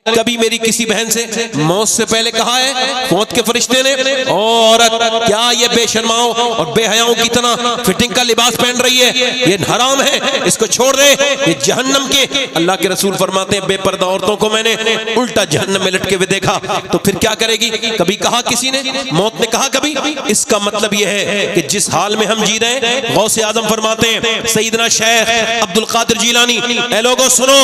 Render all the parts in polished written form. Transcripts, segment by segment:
कभी मेरी किसी बहन से मौत से पहले कहा है मौत के फरिश्ते ने, औरत क्या ये बेशर्माओं और बेहयाओं की तरह फिटिंग का लिबास पहन रही है, ये हराम है, इसको छोड़ दे, ये जहन्नम के। अल्लाह के रसूल फरमाते हैं बेपर्दा औरतों को मैंने उल्टा जहन्नम में लटके हुए देखा। तो फिर क्या करेगी? कभी कहा किसी ने, मौत ने कहा कभी? इसका मतलब यह है कि जिस हाल में हम जी रहे हैं, गौसे आजम फरमाते हैं सैयदना शेख अब्दुल कादिर जिलानी, ए लोगों सुनो,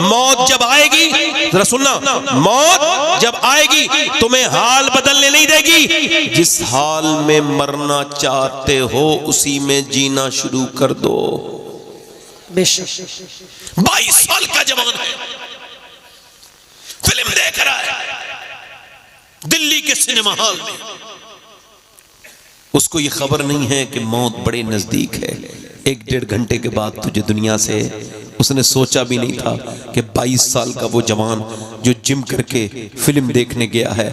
मौत जब आएगी, जरा सुनना, मौत जब आएगी तुम्हें हाल बदलने नहीं देगी। जिस हाल में मरना चाहते हो उसी में जीना शुरू कर दो। 22 साल का जवान है, फिल्म देख रहा है दिल्ली के सिनेमा हॉल में, उसको ये खबर नहीं है कि मौत बड़े नजदीक है। 1-1.5 घंटे के बाद तुझे दुनिया से, उसने सोचा भी नहीं था कि 22 साल का वो जवान जो जिम करके फिल्म देखने गया है,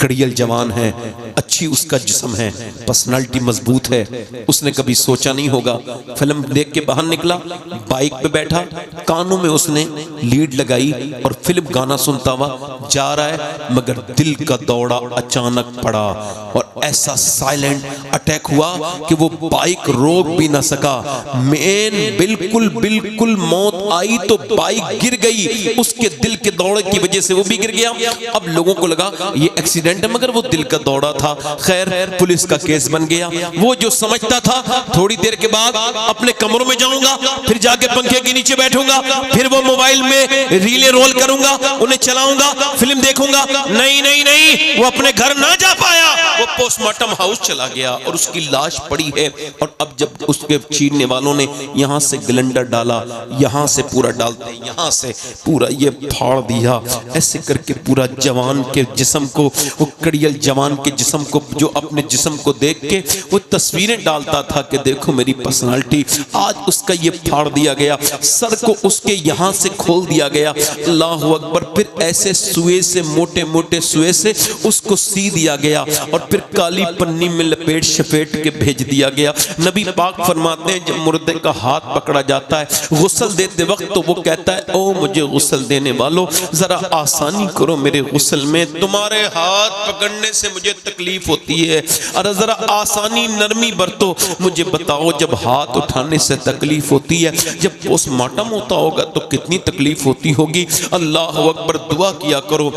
कड़ियल जवान है, अच्छी उसका जिस्म है, पर्सनालिटी मजबूत है, उसने कभी सोचा नहीं होगा। फिल्म देख के बाहर निकला, बाइक पे बैठा, कानों में उसने लीड लगाई और फिल्म गाना सुनता हुआ जा रहा है, मगर दिल का दौड़ा अचानक पड़ा और ऐसा साइलेंट अटैक हुआ कि वो बाइक रोक भी ना सका। बिल्कुल मौत आई तो बाइक गिर गई, उसके दिल के दौड़े की वजह से वो भी गिर गया। अब लोगों को लगा ये एक्सीडेंट है, मगर वो दिल का दौड़ा था। खैर पुलिस का केस बन गया। वो जो समझता था थोड़ी देर के बाद अपने कमरों में जाऊंगा, फिर जाके पंखे के नीचे बैठूंगा, फिर वो मोबाइल में रीलें रोल करूंगा, उन्हें चलाऊंगा, फिल्म देखूंगा, नहीं नहीं नहीं, वो अपने घर ना जा पाया, वो पोस्टमार्टम हाउस चला गया और उसकी लाश पड़ी है। और अब जब उसके चीरने वालों ने यहां से सिलेंडर डाला, यहां से पूरा डालते, यहां से पूरा ये फाड़ दिया, ऐसे करके पूरा जवान के जिस्म को, वो कड़ियल जवान के जिस्म को, जो अपने जिस्म को देख के वो तस्वीरें डालता था कि देखो मेरी पर्सनालिटी, आज उसका ये फाड़ दिया गया, सर को उसके यहां से खोल दिया गया। अल्लाह अकबर। फिर ऐसे सुए से, मोटे मोटे सुए से उसको सी दिया गया और फिर काली पन्नी में लपेट शपेट के भेज दिया गया। नबी पाक फरमाते हैं जब मुर्दे का हाथ पकड़ा जाता है गुस्ल देते वक्त, तो वो कहता है ओ मुझे गुस्ल देने वालों जरा आसानी करो मेरे गुस्ल में, तुम्हारे हाथ पकड़ने से मुझे तकलीफ होती है, अरे जरा आसानी नरमी बरतो, मुझे बताओ जब हाथ उठाने से तकलीफ होती है, जब पोस्टमार्टम होता होगा तो कितनी तकलीफ होती होगी। अल्लाह अकबर। दुआ किया करो।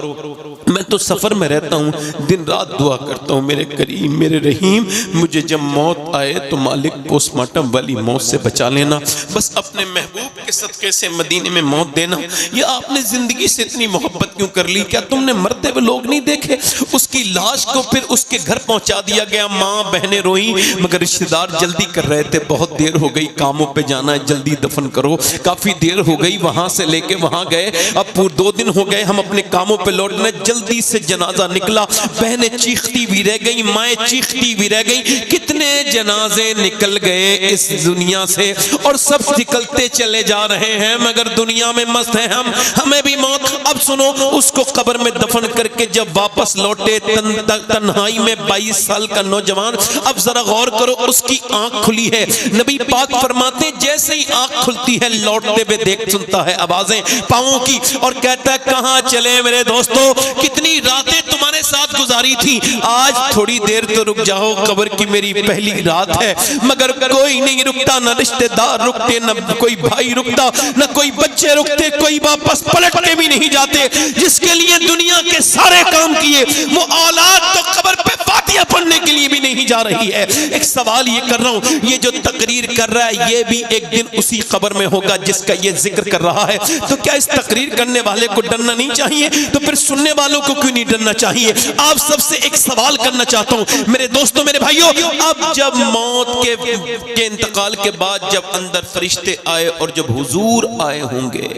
मैं तो सफर में रहता हूँ, दिन रात दुआ करता हूँ मेरे करीम मेरे रहीम, मुझे जब मौत आए तो मालिक पोस्टमार्टम वाली मौत से बचा लेना, बस अपने महबूब के सदके से मदीने में मौत देना। ये आपने जिंदगी से इतनी मोहब्बत क्यों कर ली? क्या तुमने मरते हुए लोग नहीं देखे? उसकी लाश को फिर उसके घर पहुंचा दिया गया, माँ बहनें रोई, मगर रिश्तेदार जल्दी कर रहे थे, बहुत देर हो गई, कामों पे जाना है, जल्दी दफन करो। काफी देर हो गई, वहां से लेके वहां गए, अब पूरे 2 दिन हो गए, हम अपने कामों पे लौटने, जल्दी से जनाजा निकला, बहनें चीखती भी रह गई, माएँ चीखती भी रह गई। कितने जनाजे निकल गए इस दुनिया से और सब निकलते चले जा रहे हैं, मगर दुनिया में मस्त हैं हम, हमें भी मौत। अब सुनो, उसको कब्र में दफन करके जब वापस लौटे तन्हाई में 22 साल का नौजवान, अब जरा गौर करो, उसकी आंख खुली है। नबी पाक फरमाते जैसे ही आंख खुलती है लौटते हुए देख सुनता है आवाजें पांवों की और कहता है कहां चले मेरे दोस्तों, कितनी रातें तुम्हारे साथ गुजारी थी, आज थोड़ी देर तो रुक जाओ, कब्र की मेरी पहली रात है। मगर कोई नहीं रुकता, न रिश्तेदार रुकते, न कोई भाई रुकता, न कोई बच्चे रुकते, कोई वापस पलट के भी नहीं जाते। जिसके लिए दुनिया के सारे काम किए वो औलाद तो कब्र पे फातिहा पढ़ने के लिए भी नहीं जा रही है। एक सवाल ये कर रहा हूं, ये जो तकरीर कर रहा है ये भी एक दिन उसी कब्र में होगा जिसका ये जिक्र कर रहा है, तो क्या इस तकरीर करने वाले को डरना नहीं चाहिए? तो फिर सुनने वालों को क्यों नहीं डरना चाहिए? आप सबसे एक सवाल करना चाहता हूं मेरे दोस्तों मेरे भाइयों, अब जब मौत के इंतकाल के बाद जब अंदर फरिश्ते आए और जब हुजूर आए होंगे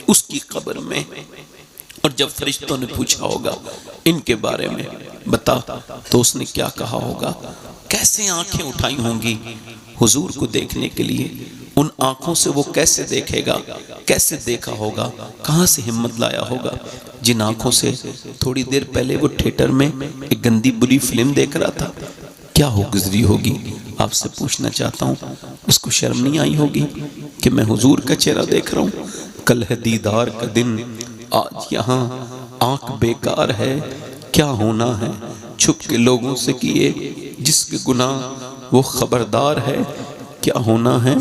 उसकी कब्र में, और जब फरिश्तों ने पूछा होगा इनके बारे में बता, तो उसने क्या कहा होगा? कैसे आंखें उठाई होंगी हुजूर को देखने के लिए? उन आंखों से वो कैसे देखेगा? कैसे देखा होगा? कहां से हिम्मत लाया होगा? जिन आंखों से थोड़ी देर पहले वो थिएटर में एक गंदी बुरी फिल्म देख रहा था, क्या हो गुजरी होगी? आपसे पूछना चाहता हूँ, उसको शर्म नहीं आई होगी कि मैं हुजूर का चेहरा देख रहा हूँ? कल है दीदार का दिन, आज यहाँ आंख बेकार है, क्या होना है छुप के लोगों से किए, जिसके गुनाह वो खबरदार है, क्या होना है।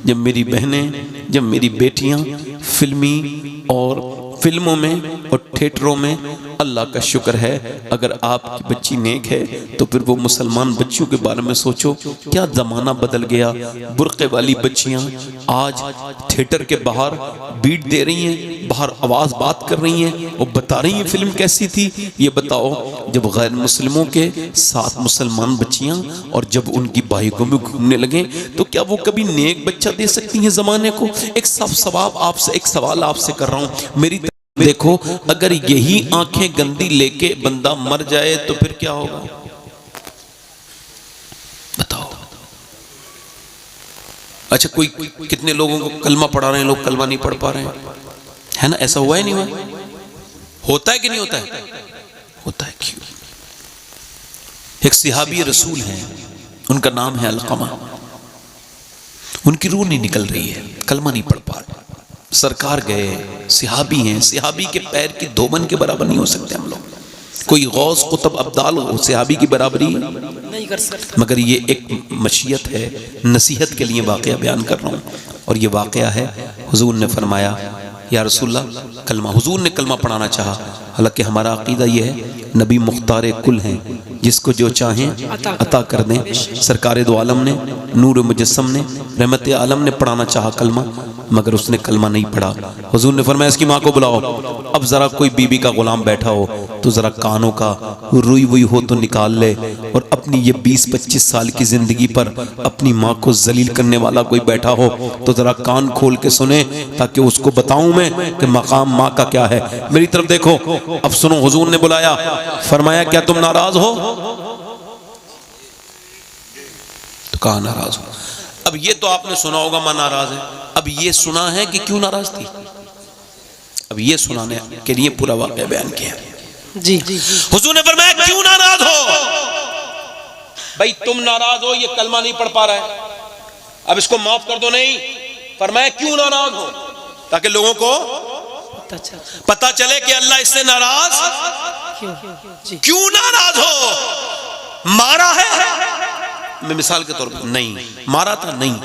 जब मेरी बहनें, जब मेरी बेटियां फिल्मी और फिल्मों में और थिएटरों में, अल्लाह का शुक्र है अगर आपकी बच्ची नेक है तो फिर वो मुसलमान बच्चियों के बारे में सोचो, क्या ज़माना बदल गया। बुर्के वाली बच्चियां आज थिएटर के बाहर बीट दे रही हैं, बाहर आवाज़ बात कर रही हैं और बता रही हैं फिल्म कैसी थी। ये बताओ, जब गैर मुस्लिमों के साथ मुसलमान बच्चियां और जब उनकी बाइकों में घूमने लगे तो क्या वो कभी नेक बच्चा दे सकती हैं ज़माने को। एक सवाल आपसे कर रहा हूँ, मेरी देखो, अगर यही आंखें गंदी लेके बंदा मर जाए तो फिर क्या होगा बताओ। अच्छा, कोई कितने लोगों को कलमा पढ़ा रहे हैं, लोग कलमा नहीं पढ़ पा रहे हैं, है ना। ऐसा हुआ है नहीं हुआ, होता है कि नहीं होता है, होता है। क्यों? एक सहाबी रसूल हैं, उनका नाम है अलकमा, उनकी रूह नहीं निकल रही है, कलमा नहीं पढ़ पा रहे। सरकार गए, सहाबी हैं, सहाबी के पैर की धोबन के बराबर नहीं हो सकते हम लोग। कोई गौस कुतुब अब्दाल हो, सहाबी की बराबरी नहीं कर सकते। मगर ये एक मशीयत है, नसीहत के लिए वाक़या बयान कर रहा हूँ। और ये वाक़या है, हुजूर ने फरमाया या रसूलल्लाह कलमा, हुजूर ने कलमा पढ़ाना चाहा। हालांकि हमारा अकीदा ये है नबी मुख्तार कुल हैं, जिसको जो चाहें अता कर दें। सरकार दो आलम ने, नूर मुजस्सम ने, रहमत आलम ने पढ़ाना चाहा कलमा, मगर उसने कलमा नहीं पढ़ा। हुजूर ने फरमाया इसकी माँ को बुलाओ। अब ज़रा कोई बीबी का गुलाम बैठा हो तो ज़रा कानों का रुई वुई हो तो निकाल ले, और अपनी ये 20-25 साल की ज़िंदगी पर अपनी माँ को जलील करने वाला कोई बैठा हो तो ज़रा कान खोल के सुने, ताकि उसको बताऊं मैं कि मकाम माँ का क्या है। मेरी तरफ देखो, अब सुनो। हुजूर ने बुलाया, फरमाया क्या तुम नाराज हो? तो कहा नाराज हो। अब ये तो आपने सुना होगा मां नाराज है, अब ये सुना है कि क्यों नाराज थी, अब ये सुनाने के लिए पूरा वाक़या बयान किया जी। हुजूर ने फरमाया क्यों नाराज हो? भाई तुम नाराज हो, ये कलमा नहीं पढ़ पा रहा है, अब इसको माफ कर दो। नहीं, फरमाया क्यों नाराज हो, ताकि लोगों को पता चले कि अल्लाह इससे नाराज क्यों नाराज हो। मारा है, मैं मिसाल के तौर पर, नहीं मारा था, नहीं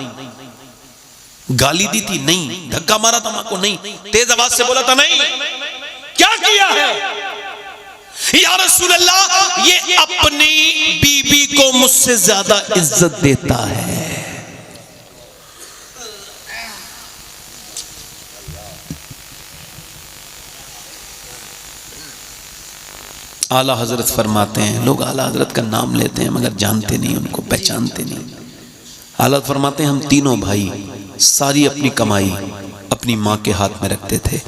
गाली दी थी, नहीं धक्का मारा था मां को, नहीं तेज आवाज से बोला था, नहीं क्या किया है? या रसूल अल्लाह, ये अपनी बीबी को मुझसे ज्यादा इज्जत देता है। आला हजरत फरमाते हैं, लोग आला हजरत का नाम लेते हैं मगर जानते नहीं, उनको पहचानते नहीं। आला फरमाते हैं हम तीनों भाई सारी अपनी कमाई अपनी माँ के हाथ में रखते थे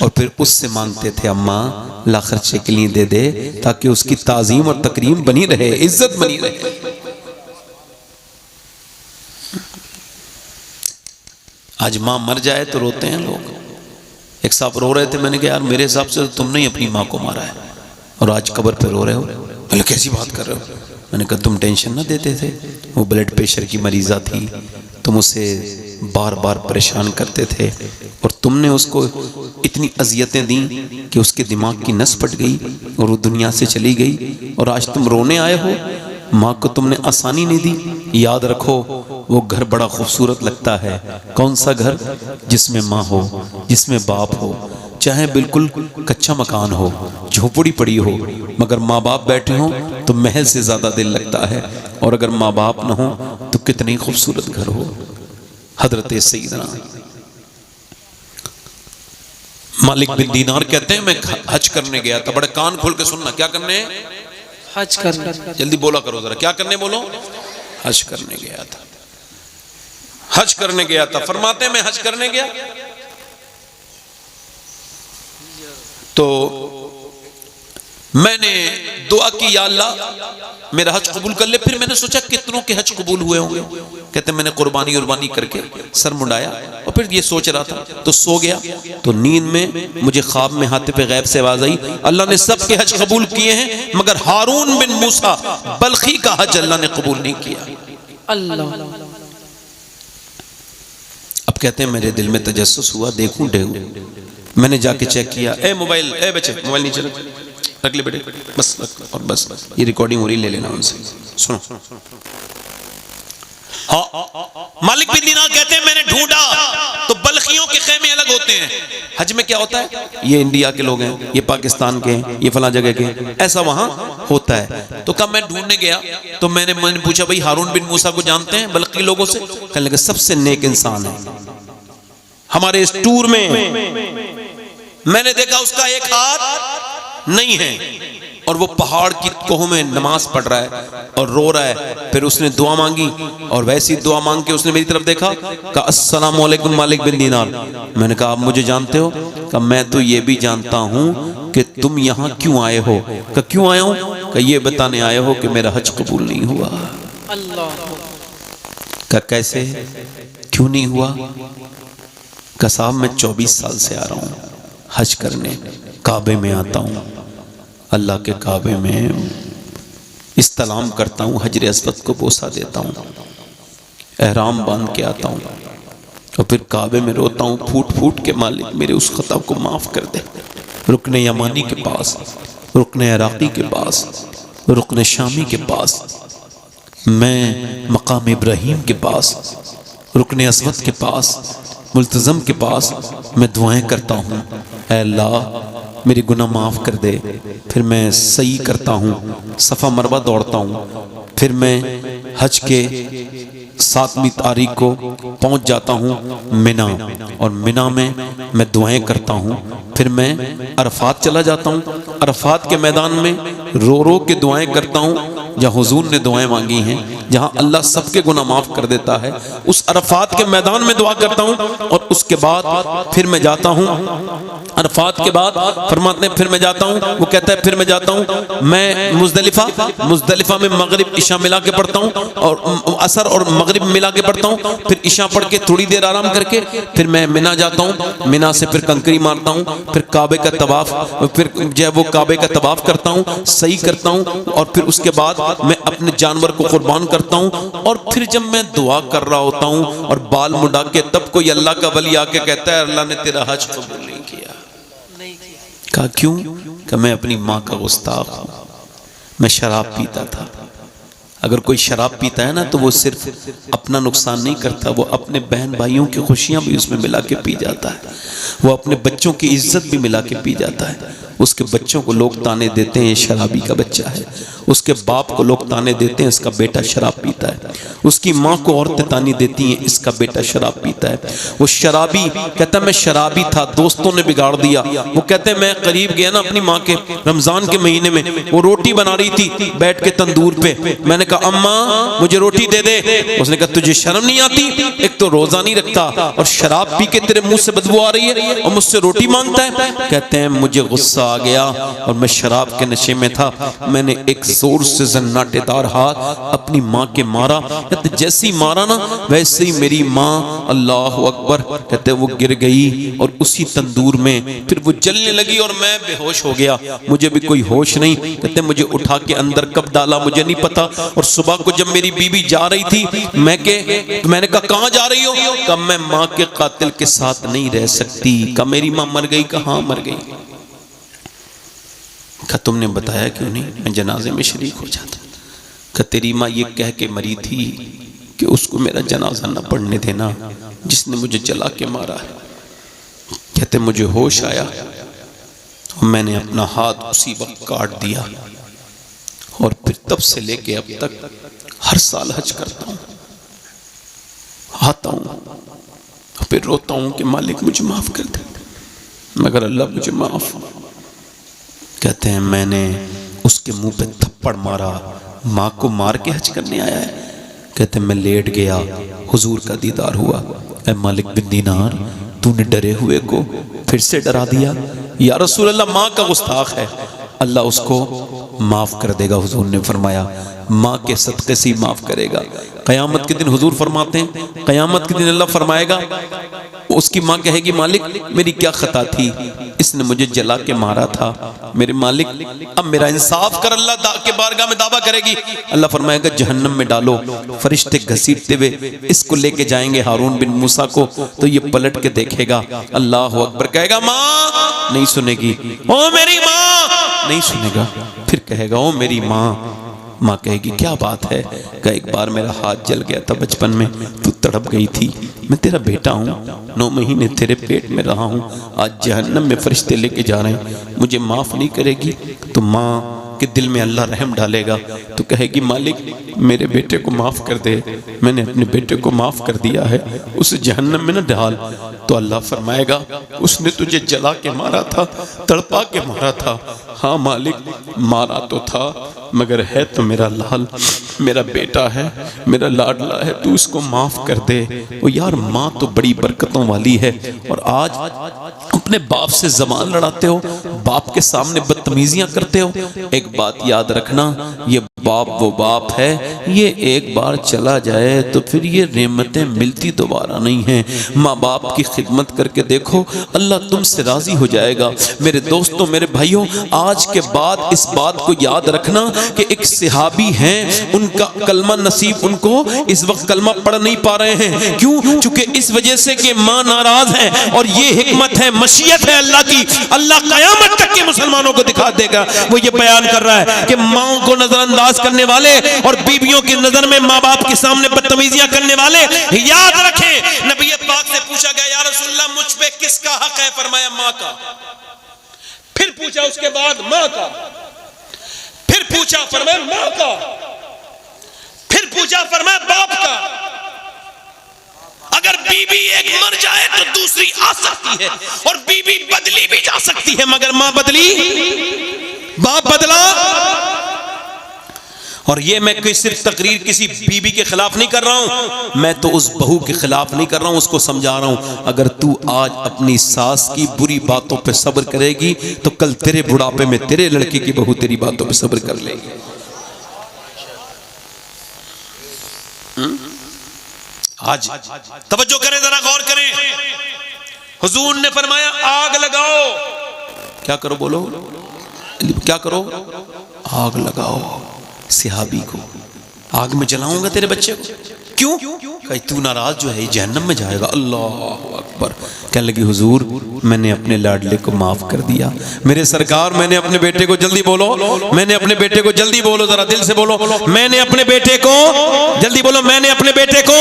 और फिर उससे मांगते थे, अम्मा ला खर्चे के लिए दे दे, ताकि उसकी ताजीम और तकरीम बनी रहे, इज्जत बनी रहे। आज माँ मर जाए तो रोते हैं लोग। एक साहब रो रहे थे, मैंने कहा यार मेरे हिसाब से तो तुमने ही अपनी माँ को मारा है और आज कब्र पे रो रहे हो। बोले कैसी बात कर रहे हो? मैंने कहा तुम टेंशन ना देते थे, वो ब्लड प्रेशर की मरीज़ा थी, तुम उसे बार बार परेशान करते थे और तुमने उसको इतनी अजियतें दी कि उसके दिमाग की नस फट गई और वो दुनिया से चली गई, और आज तुम रोने आए हो। माँ को तुमने आसानी नहीं दी। याद रखो, वो घर बड़ा खूबसूरत लगता है। कौन सा घर? जिसमें माँ हो, जिसमें बाप हो, चाहे बिल्कुल कच्चा मकान हो, झोपड़ी पड़ी हो, मगर माँ बाप बैठे हों तो महल से ज्यादा दिल लगता है, और अगर माँ बाप न हो तो कितनी खूबसूरत घर हो। हजरत सईदना मालिक बिन दीनार कहते हैं मैं हज करने गया था। बड़े कान खोल के सुनना, क्या करने? हज करने। जल्दी बोला करो जरा, क्या करने बोलो? हज करने गया था, हज करने गया था। फरमाते मैं हज करने गया तो मैंने दुआ की, या अल्लाह मेरा हज कबूल कर ले। फिर मैंने सोचा कितनों के हज कबूल हुए होंगे। कहते मैंने कुर्बानी उर्बानी करके सर मुंडाया और फिर ये सोच रहा था तो सो गया। तो नींद में मुझे ख्वाब में हातिफ गैब से आवाज आई, अल्लाह ने सबके हज कबूल किए हैं मगर हारून बिन मूसा बल्खी का हज अल्लाह ने कबूल नहीं किया। अल्लाह। अब कहते हैं मेरे दिल में तजस्सुस हुआ, देखूं डेहू मैंने जाके चेक किया, ए मोबाइल, ए बच्चे मोबाइल नीचे रख ले बेटे, बस रख, और बस ये रिकॉर्डिंग हो रही, ले लेना उनसे, सुनो। हाँ, मालिक बिन दीनार कहते हैं मैंने ढूंढा तो बल्खियों के खेमे अलग होते हैं। हज में क्या होता है, ये इंडिया के लोग हैं, ये पाकिस्तान के हैं, ये फला जगह के, ऐसा वहां होता है। तो कब मैं ढूंढने गया तो मैंने पूछा, भाई हारून बिन मूसा को जानते हैं बल्खी लोगों से? कहने लगे सबसे नेक इंसान है हमारे इस टूर में। मैंने देखा उसका एक हाथ नहीं है और वो पहाड़ की कोह में नमाज पढ़ रहा है और रो रहा है। फिर उसने दुआ मांगी और वैसी दुआ मांग के उसने मेरी तरफ देखा, कहा अस्सलाम वालेकुम मालिक बिन दीनार। मैंने कहा आप मुझे जानते हो? कहा मैं तो ये भी जानता हूँ कि तुम यहाँ क्यों आए हो। कहा क्यों आया हूँ? कहा ये बताने आए हो कि मेरा हज कबूल नहीं हुआ। कहा कैसे, क्यों नहीं हुआ? कहा साहब मैं 24 साल से आ रहा हूँ हज करने, काबे में आता हूँ, अल्लाह के काबे में इस्तलाम करता हूँ, हजर अस्वद को बोसा देता हूँ, एहराम बांध के आता हूँ और फिर काबे में रोता हूँ फूट फूट के, मालिक मेरे उस खता को माफ़ कर दे। रुकने यमानी के पास, रुकने इराक़ी के पास, रुकने शामी के पास, मैं मकाम इब्राहीम के पास, रुकने अस्वद के पास, मुल्तज़म के पास मैं दुआएं करता हूँ, ऐ अल्लाह मेरी गुनाह माफ़ कर दे। फिर मैं सही करता हूँ, सफ़ा मरवा दौड़ता हूँ, फिर मैं हज के 7वीं तारीख को पहुँच जाता हूँ मिना, और मिना में मैं दुआएं करता हूँ। फिर मैं अरफात चला जाता हूँ, अरफात के मैदान में रो रो के दुआएं करता हूँ जहाँ हुजूर ने दुआएं मांगी हैं, जहाँ अल्लाह सबके गुनाह माफ़ कर देता है, उस अरफात के मैदान में दुआ करता हूँ। और उसके बाद फिर मैं जाता हूँ, अरफात के बाद फरमाते हैं फिर मैं जाता हूँ, वो कहता है फिर मैं जाता हूँ मैं मुज़दलिफा में मगरिब इशा मिला के पढ़ता हूँ और असर और मगरिब मिला के पढ़ता हूँ, फिर इशा पढ़ के थोड़ी देर आराम करके फिर मैं मिना जाता हूँ, मिना से फिर कंकरी मारता हूँ, फिर काबे का तवाफ, फिर जो है वो काबे का तवाफ करता हूँ, सही करता हूँ, और फिर उसके बाद मैं अपने जानवर को कुर्बान करता हूँ। और फिर जब मैं दुआ कर रहा होता हूँ और बाल मुड़ा के, तब कोई अल्लाह का वली आके कहता है अल्लाह ने तेरा हज कबूल नहीं किया। कहा क्यों? कि मैं अपनी माँ का गुस्ताख हूँ, मैं शराब पीता था। अगर कोई शराब पीता है ना तो वो सिर्फ अपना नुकसान नहीं करता, वो अपने बहन भाइयों की खुशियाँ भी उसमें मिला के पी जाता है, वो अपने बच्चों की इज्जत भी मिला के पी जाता है। उसके बच्चों को लोग ताने देते हैं ये शराबी का बच्चा है, उसके बाप को लोग ताने देते हैं इसका बेटा शराब पीता है, उसकी माँ को औरतें ताने देती हैं इसका बेटा शराब पीता है। वो शराबी कहता मैं शराबी था, दोस्तों ने बिगाड़ दिया। वो कहते मैं करीब गया ना अपनी माँ के, रमजान के महीने में वो रोटी बना रही थी बैठ के तंदूर पे, मैंने कहा अम्मा मुझे रोटी दे दे। उसने कहा तुझे शर्म नहीं आती, एक तो रोजा नहीं रखता और शराब पी के तेरे मुंह से बदबू आ रही है और मुझसे रोटी मांगता है। कहते हैं मुझे गुस्सा आ गया और मैं शराब के नशे में था, मैंने एक जोर से जन्नाटेदार हाथ अपनी माँ के मारा। कहते जैसी मारा ना वैसे ही मेरी माँ अल्लाह अकबर कहते वो गिर गई और उसी तंदूर में फिर वो जलने लगी और मैं बेहोश हो गया, मुझे भी कोई होश नहीं। कहते मुझे उठा के अंदर कब डाला मुझे नहीं पता। और सुबह को जब मेरी बीवी जा रही थी मैंने कहा कहाँ जा रही हो? कहा मैं माँ के कातिल के साथ नहीं रह सकती। कहा मेरी माँ मर गई? कहाँ मर गई? कहा तुमने बताया क्यों नहीं, मैं जनाजे में शरीक हो जाता। कहा तेरी माँ ये कह के मरी थी कि उसको मेरा जनाजा न पढ़ने देना जिसने मुझे जला के मारा है। कहते मुझे होश आया और मैंने अपना हाथ उसी वक्त काट दिया और फिर तब से लेके अब तक हर साल हज करता हूँ, आता हूँ फिर रोता हूँ कि मालिक मुझे माफ कर दे, मगर अल्लाह मुझे माफ। कहते हैं मैंने उसके मुंह पे थप्पड़ मारा, माँ को मार के हज करने आया है। कहते मैं लेट गया, हुजूर का दीदार हुआ। ऐ मालिक बिन दीनार तूने डरे हुए को फिर से डरा दिया। या रसूल अल्लाह माँ का गुस्ताख है, अल्लाह उसको माफ कर देगा। हुजूर ने फरमाया माँ के सदक़े से माफ करेगा। क़यामत के दिन हुजूर फरमाते हैं, क़यामत के दिन अल्लाह फरमाएगा, उसकी माँ कहेगी मालिक मेरी क्या खता थी, इसने मुझे जला के मारा था, मेरे मालिक अब मेरा इंसाफ कर। अल्लाह के बारगाह में दावा करेगी। अल्लाह फरमाएगा जहन्नम में डालो। फरिश्ते घसीटते हुए इसको लेके जाएंगे हारून बिन मूसा को, तो ये पलट के देखेगा, अल्लाह अकबर कहेगा माँ, नहीं सुनेगी। ओ मेरी माँ, नहीं सुनेगा। फिर कहेगा ओ मेरी माँ। माँ कहेगी क्या बात है? कहा एक बार मेरा हाथ जल गया था बचपन में, तू तड़प गई थी, मैं तेरा बेटा हूँ, 9 महीने तेरे पेट में रहा हूँ, आज जहन्नम में फरिश्ते लेके जा रहे हैं, मुझे माफ़ नहीं करेगी? तो माँ के दिल में अल्लाह रहम डालेगा, तो कहेगी मालिक मेरे बेटे को माफ़ कर दे, मैंने अपने बेटे को माफ़ कर दिया है, उसे जहन्नम में न डाल। तो अल्लाह फरमाएगा उसने तुझे जला के मारा था, तड़पा के मारा था। हाँ मालिक मारा तो था, मगर है तो मेरा लाल, मेरा बेटा है, मेरा लाडला है, तू इसको माफ़ कर दे। ओ यार माँ तो बड़ी बरकतों वाली है, और आज अपने बाप से ज़बान लड़ाते हो, बाप के सामने बदतमीजियाँ करते हो। एक बात याद रखना, ये बाप वो बाप है, ये एक बार चला जाए तो फिर ये नेमतें मिलती दोबारा नहीं हैं। माँ बाप की खिदमत करके देखो, अल्लाह तुमसे राजी हो जाएगा। मेरे दोस्तों, मेरे भाइयों, आज के बाद इस बात को याद रखना कि एक सहाबी हैं, उनका कलमा नसीब, उनको इस वक्त कलमा पढ़ नहीं पा रहे हैं। क्यों? चूंकि इस वजह से कि माँ नाराज है, और ये हिकमत है, मशीयत है अल्लाह की। अल्लाह कयामत तक के मुसलमानों को दिखा देगा। वो ये बयान कर रहा है कि माओ को नजरअंदाज करने वाले और बीवियों की नजर में माँ बाप के सामने बदतमीजियां करने वाले याद रखें, नबी पाक से पूछा गया या रसूलल्लाह मुझ पे किसका हक है? फरमाया माँ का। फिर पूछा उसके बाद माँ का, फिर पूछा फरमाया माँ का, फिर पूछा फरमाया बाप का। अगर बीबी एक मर जाए तो दूसरी आ सकती है, और बीबी बदली भी जा सकती है, मगर मां बदली, बाप बदला। और ये मैं कोई सिर्फ तकरीर किसी बीबी के खिलाफ नहीं कर रहा हूं, मैं तो उस बहू के खिलाफ नहीं कर रहा हूं, उसको समझा रहा हूं। अगर तू आज अपनी सास की बुरी बातों पे सब्र करेगी तो कल तेरे बुढ़ापे में तेरे लड़के की बहू तेरी बातों पे सब्र कर लेगी। आज तवज्जो करें, जरा गौर करें। हुजूर ने फरमाया आग लगाओ। क्या करो? बोलो क्या करो? आग लगाओ। सहाबी को आग में जलाऊंगा तेरे बच्चे को। क्यों? कहीं तू नाराज जो है जहन्नम में जाएगा। अल्लाह अकबर। कहने लगी हुजूर मैंने अपने लाडले को माफ कर दिया। मेरे सरकार मैंने अपने बेटे को, जल्दी बोलो, मैंने अपने बेटे को, जल्दी बोलो, जरा दिल से बोलो, मैंने अपने बेटे को, जल्दी बोलो, मैंने अपने बेटे को।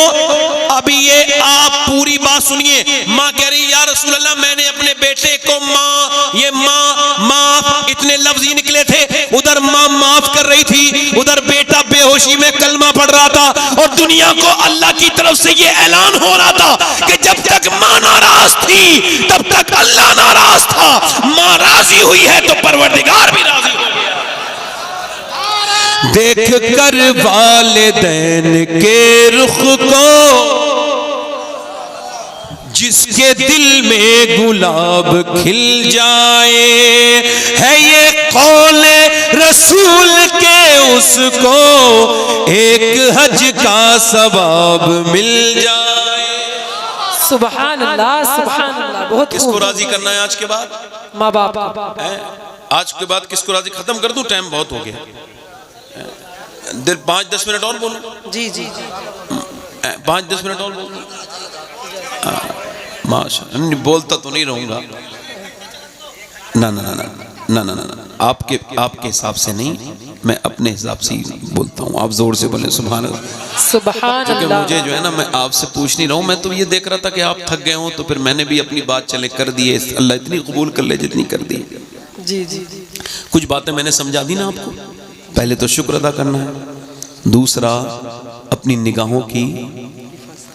अभी ये आप पूरी बात सुनिए। माँ कह रही या रसूल अल्लाह मैंने अपने बेटे को, माँ, ये माँ माफ, इतने लफ्ज ही निकले थे। उधर माँ माफ कर रही थी, उधर बेटा बेहोशी में कलमा पढ़ रहा था, और दुनिया को अल्लाह की तरफ से ये ऐलान हो रहा था कि जब तक माँ नाराज थी तब तक अल्लाह नाराज था। माँ राजी हुई है तो परवरदिगार भी राजी हो गया। देख कर वालिदैन के रुख को, जिसके दिल में गुलाब खिल जाए, है ये कौल रसूल के, उसको एक हज का सवाब मिल जाए। सुभान अल्लाह, सुभान अल्लाह। बहुत किसको राजी करना है आज के बाद? माँ बाप। आज के बाद किसको राजी? खत्म कर दूं, टाइम बहुत हो गया। 5-10 मिनट और बोलो। जी जी जी 5-10 मिनट और बोलो। माशाअल्लाह, बोलता तो नहीं रहूंगा। ना ना ना ना ना ना ना, आपके हिसाब से नहीं, मैं अपने हिसाब से ही बोलता हूँ। आप जोर से बोले सुभान अल्लाह, सुभान अल्लाह। मुझे जो है ना, मैं आपसे पूछ नहीं रहा हूँ, मैं तो ये देख रहा था कि आप थक गए हो, तो फिर मैंने भी अपनी बात चले कर दिए। अल्लाह इतनी कबूल कर ले जितनी कर दी। जी जी जी। कुछ बातें मैंने समझा दी ना आपको। पहले तो शुक्र अदा करना है, दूसरा अपनी निगाहों की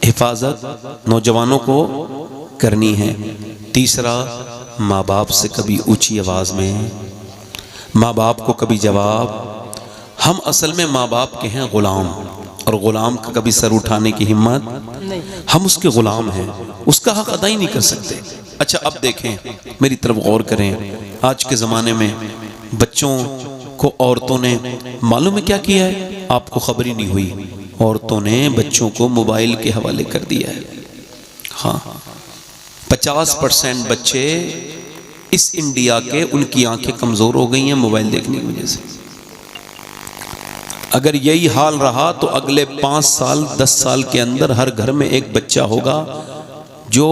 हिफाजत नौजवानों को करनी है, तीसरा माँ बाप से कभी ऊंची आवाज़ में, माँ बाप को कभी जवाब। हम असल में माँ बाप के हैं ग़ुलाम, और ग़ुलाम का कभी सर उठाने की हिम्मत नहीं। हम उसके ग़ुलाम हैं, उसका हक अदा ही नहीं कर सकते। अच्छा अब देखें, मेरी तरफ गौर करें। आज के ज़माने में बच्चों को औरतों ने मालूम है क्या किया है? आपको खबर ही नहीं हुई, औरतों ने बच्चों को मोबाइल के हवाले कर दिया है। हाँ, 50% बच्चे इस इंडिया के, उनकी आंखें कमज़ोर हो गई हैं मोबाइल देखने की वजह से। अगर यही हाल रहा तो अगले 5 साल 10 साल के अंदर हर घर में एक बच्चा होगा जो,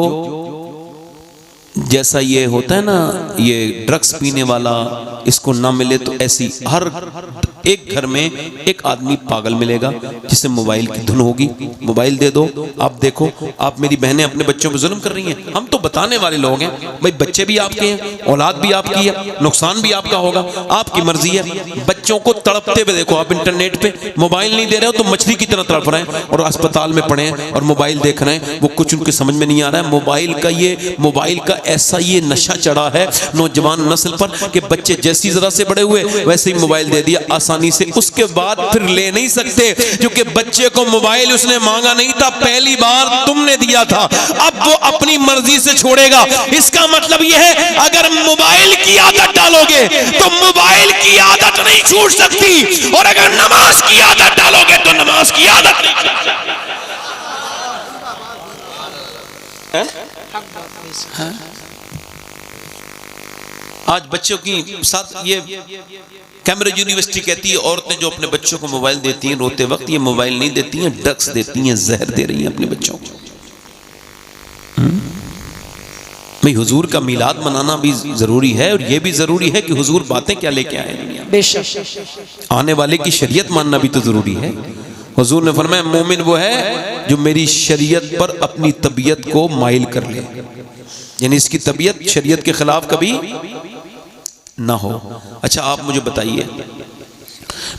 जैसा ये होता है ना, ये ड्रग्स पीने वाला, इसको ना मिले तो ऐसी हर एक घर में एक आदमी पागल मिलेगा जिसे मोबाइल की धुन होगी। मोबाइल दे दो, आप देखो। आप मेरी बहनें अपने बच्चों पे जुल्म कर रही हैं, हम तो बताने वाले लोग हैं भाई, बच्चे भी आपके हैं, औलाद भी आपकी है, नुकसान भी आपका होगा, आपकी मर्जी है। बच्चों को तड़पते हुए देखो आप इंटरनेट पे, मोबाइल नहीं दे रहे हो तो मछली की तरह तड़प रहे हैं और अस्पताल में पड़े हैं और मोबाइल देख रहे हैं। वो कुछ उनके समझ में नहीं आ रहा है। मोबाइल का ऐसा ये नशा चढ़ा है नौजवान नस्ल पर कि बच्चे जैसी जरा से बड़े हुए वैसे ही मोबाइल दे दिया आसानी से, उसके बाद फिर ले नहीं सकते, क्योंकि बच्चे को मोबाइल उसने मांगा नहीं था, पहली बार तुमने दिया था, अब वो अपनी मर्जी से छोड़ेगा। इसका मतलब यह है अगर मोबाइल की आदत डालोगे तो मोबाइल की आदत नहीं छूट सकती, और अगर नमाज की आदत डालोगे तो नमाज की आदत नहीं छूट सकती। आज बच्चों की साथ ये कैम्ब्रिज यूनिवर्सिटी कहती है औरतें जो अपने बच्चों को मोबाइल देती हैं रोते वक्त, ये मोबाइल नहीं देती हैं, ड्रग्स देती हैं, जहर दे रही हैं अपने बच्चों को। भाई हुजूर का मिलाद मनाना भी जरूरी है, और ये भी जरूरी है कि हुजूर बातें क्या लेके आए दुनिया में। बेशक आने वाले की शरीयत मानना भी तो जरूरी है। हुजूर ने फरमाया मोमिन वो है जो मेरी शरीयत पर अपनी तबीयत को माइल कर ले, यानी इसकी तबीयत शरीयत के खिलाफ कभी ना हो। अच्छा आप मुझे बताइए,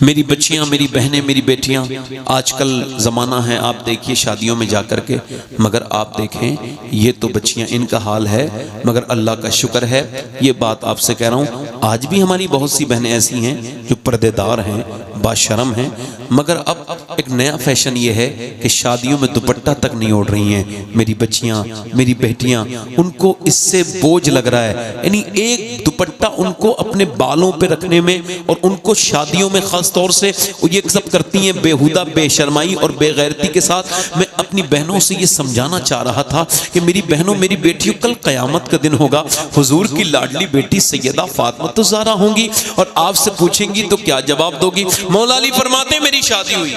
मेरी बच्चियां, मेरी बहनें, मेरी बेटियां, आजकल ज़माना है आप देखिए शादियों में जा कर के, मगर आप देखें ये तो बच्चियां, इनका हाल है, मगर अल्लाह का शुक्र है, ये बात आपसे कह रहा हूँ, आज भी हमारी बहुत सी बहनें ऐसी हैं जो पर्देदार हैं, बाशर्म हैं, मगर अब एक नया फैशन ये है कि शादियों में दुपट्टा तक नहीं ओढ़ रही हैं मेरी बच्चियां, मेरी बेटियां, उनको इससे बोझ लग रहा है। यानी एक दुपट्टा उनको अपने बालों पे रखने में, और उनको शादियों में खास तौर से ये सब करती हैं बेहुदा, बेशर्माई और बेगैरती के साथ। मैं अपनी बहनों से ये समझाना चाह रहा था कि मेरी बहनों, मेरी बेटियों, कल क़यामत का दिन होगा, हुजूर की लाडली बेटी सैयदा फातिमा तो ज़हरा होंगी, और आपसे पूछेंगी तो क्या जवाब दोगी? मौला अली फरमाते मेरी शादी हुई।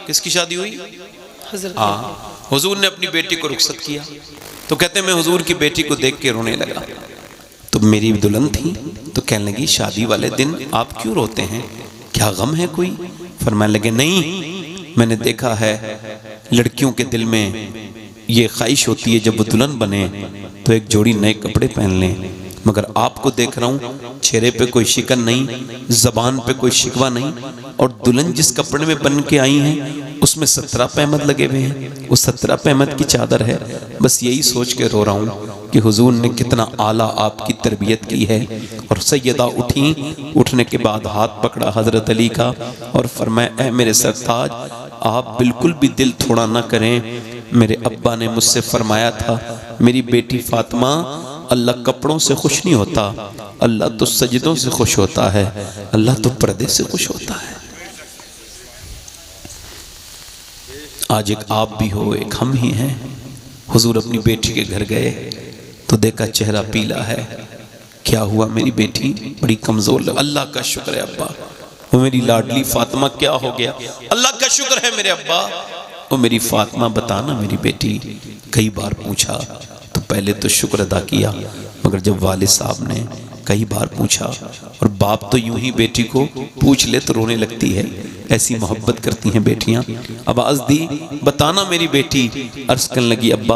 किसकी शादी हुई? हाँ, हुजूर ने अपनी बेटी को रुखसत किया, तो कहते मैं हुजूर की बेटी को देख के रोने लगा, तो मेरी दुल्हन थी, तो कहने लगी शादी वाले दिन आप क्यों रोते हैं, क्या गम है कोई? फरमाने लगे नहीं, मैंने देखा है लड़कियों के दिल में ये ख्वाहिश होती है जब वो दुल्हन बने तो एक जोड़ी नए कपड़े पहन लें, मगर आपको देख रहा हूँ चेहरे पे कोई शिकन नहीं, जबान पे कोई शिकवा नहीं, और दुल्हन जिस कपड़े में बन के आई हैं उसमें 17 पैमद लगे हुए हैं, वो 17 पैमद की चादर है। बस यही सोच के रो रहा हूँ कि हुजूर ने कितना आला आपकी तरबियत की है। और सैयदा उठी, उठने के बाद हाथ पकड़ा हजरत अली का और फरमाया ऐ मेरे सरताज, आप बिल्कुल भी दिल थोड़ा ना करें, मेरे अब्बा ने मुझसे फरमाया था मेरी बेटी फातिमा, अल्लाह कपड़ों से खुश नहीं होता, अल्लाह तो सजदों से खुश होता है, अल्लाह तो पर्दे से खुश होता है। आज एक आप भी हो, एक हम ही हैं। हुजूर अपनी बेटी के घर गए तो देखा चेहरा पीला है, क्या हुआ मेरी बेटी बड़ी कमजोर लग। अल्लाह का शुक्र है अब्बा, वो मेरी लाडली फातिमा क्या हो गया? अल्लाह का शुक्र है मेरे अब्बा, वो मेरी फातिमा बताना मेरी बेटी। कई बार पूछा तो पहले तो शुक्र अदा किया, मगर जब वालिद साहब ने कई बार पूछा, और बाप तो यूं ही बेटी को पूछ ले तो रोने लगती है, ऐसी मोहब्बत करती हैं बेटियां। आवाज दी बताना मेरी बेटी, अर्ज करने लगी अब्बा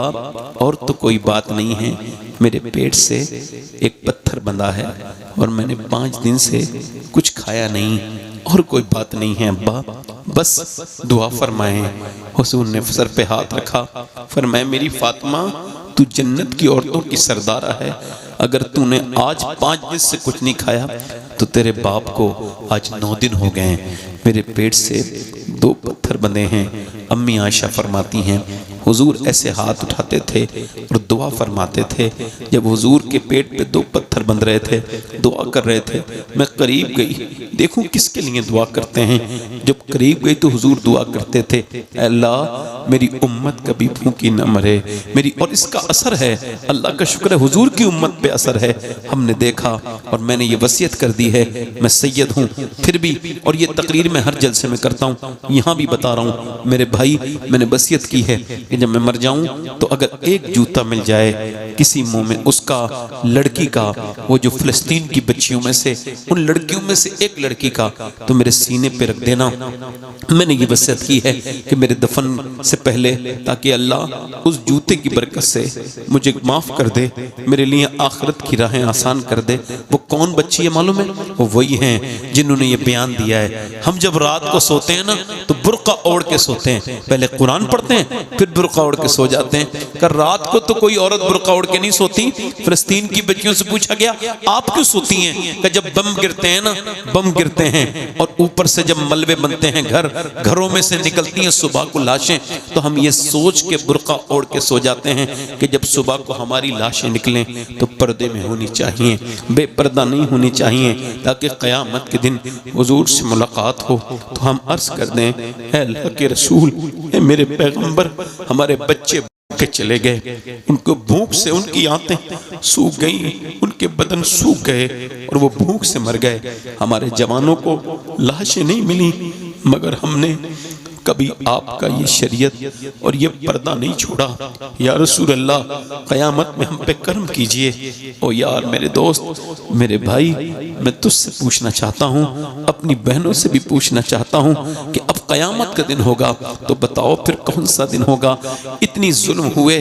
और तो कोई बात नहीं है, मेरे पेट से एक पत्थर बंधा है और मैंने 5 दिन से कुछ खाया नहीं, और कोई बात नहीं है अब्बा, बस दुआ फरमाएं। हुजूर ने सर पे हाथ रखा, फरमाया मेरी फातिमा तू जन्नत की औरतों की सरदारा है, अगर तूने आज 5 दिन से कुछ नहीं खाया तो तेरे बाप को आज 9 दिन हो गए, मेरे पेट से 2 पत्थर बंधे हैं। अम्मी आयशा फरमाती हैं हुजूर ऐसे हाथ उठाते थे और दुआ फरमाते थे। जब हुजूर के पेट पे 2 पत्थर बंध रहे थे, दुआ कर रहे थे, मैं करीब गई, देखूं किसके लिए दुआ करते हैं। जब करीब गई तो हुजूर दुआ करते थे, अल्लाह मेरी उम्मत कभी भूखी न मरे मेरी। और इसका असर है, अल्लाह का शुक्र है, हुजूर की उम्मत पे असर है। हमने देखा और मैंने ये वसीयत कर दी है, मैं सैयद हूँ फिर भी, और ये तकरीर में हर जलसे में करता हूँ, यहाँ भी बता रहा हूँ मेरे भाई, मैंने वसीयत की है कि जब मैं मर जाऊँ तो अगर एक जूता मिल जाए किसी मुंह में उसका, लड़की का, वो जो फिलिस्तीन की बच्चियों में से, उन लड़कियों में से एक लड़की का, तो मेरे सीने पे रख देना। मैंने ये वसीयत की है कि मेरे दफन से पहले, ताकि अल्लाह उस जूते की बरकत से मुझे माफ कर दे, मेरे लिए आखिरत की राहें आसान कर दे। वो कौन बच्ची है मालूम है? वो वही हैं जिन्होंने ये बयान दिया है, हम जब रात को सोते हैं ना तो बुर्का ओढ़ के सोते हैं, पहले कुरान पढ़ते हैं फिर बुर्का ओढ़ के सो जाते हैं। कर रात को तो कोई औरत बुर्का ओढ़ के नहीं सोती। फिलिस्तीन की बच्चियों से पूछा गया आप क्यों सोती हैं? कि जब बम गिरते हैं ना, बम गिरते हैं और ऊपर से जब मलबे बनते हैं, घरों में से निकलती हैं सुबह को लाशें, तो हम ये सोच के बुर्का ओढ़ के सो जाते हैं कि जब सुबह को हमारी लाशें निकलें तो पर्दे में होनी चाहिए, बेपर्दा नहीं होनी चाहिए, ताकि क़यामत के दिन हुजूर से मुलाकात हो तो हम अर्ज कर दें, ऐ अल्लाह के रसूल, ऐ मेरे पैगंबर, हमारे बच्चे के चले गए, उनको भूख से उनकी आंतें सूख गई, उनके बदन सूख गए और वो भूख से मर गए। हमारे जवानों को लाशें नहीं मिली, मगर हमने कभी आपका ये शरीयत और ये पर्दा नहीं छोड़ा। या रसूल अल्लाह, क़यामत में हम पे कर्म कीजिए। ओ यार मेरे दोस्त, मेरे भाई, मैं तुझसे पूछना चाहता हूँ, अपनी बहनों से भी पूछना चाहता हूँ कि अब क़यामत का दिन होगा तो बताओ फिर कौन सा दिन होगा? इतनी जुल्म हुए,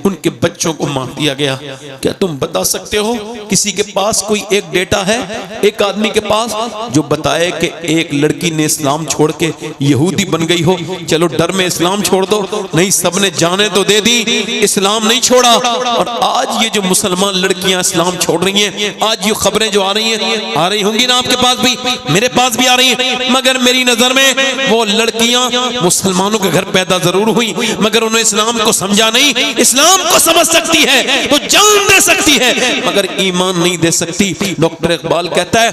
उनके बच्चों को मार दिया गया। क्या तुम बता सकते हो? किसी के पास कोई एक डेटा है, एक आदमी के पास, जो बताए कि एक लड़की ने इस्लाम छोड़ के यहूदी बन गई हो? चलो डर में इस्लाम छोड़ दो, नहीं सबने जाने तो दे दी, इस्लाम नहीं छोड़ा। और आज ये जो मुसलमान लड़कियां इस्लाम छोड़ रही हैं, आज ये खबरें जो आ रही होंगी ना आपके पास भी, मेरे पास भी आ रही हैं, मगर मेरी नजर में वो लड़कियां मुसलमानों के घर पैदा जरूर हुई, मगर उन्हें इस्लाम को समझा नहीं। इस्लाम को समझ सकती है, वो जान दे सकती है, मगर ईमान नहीं दे सकती। डॉक्टर इकबाल कहता है,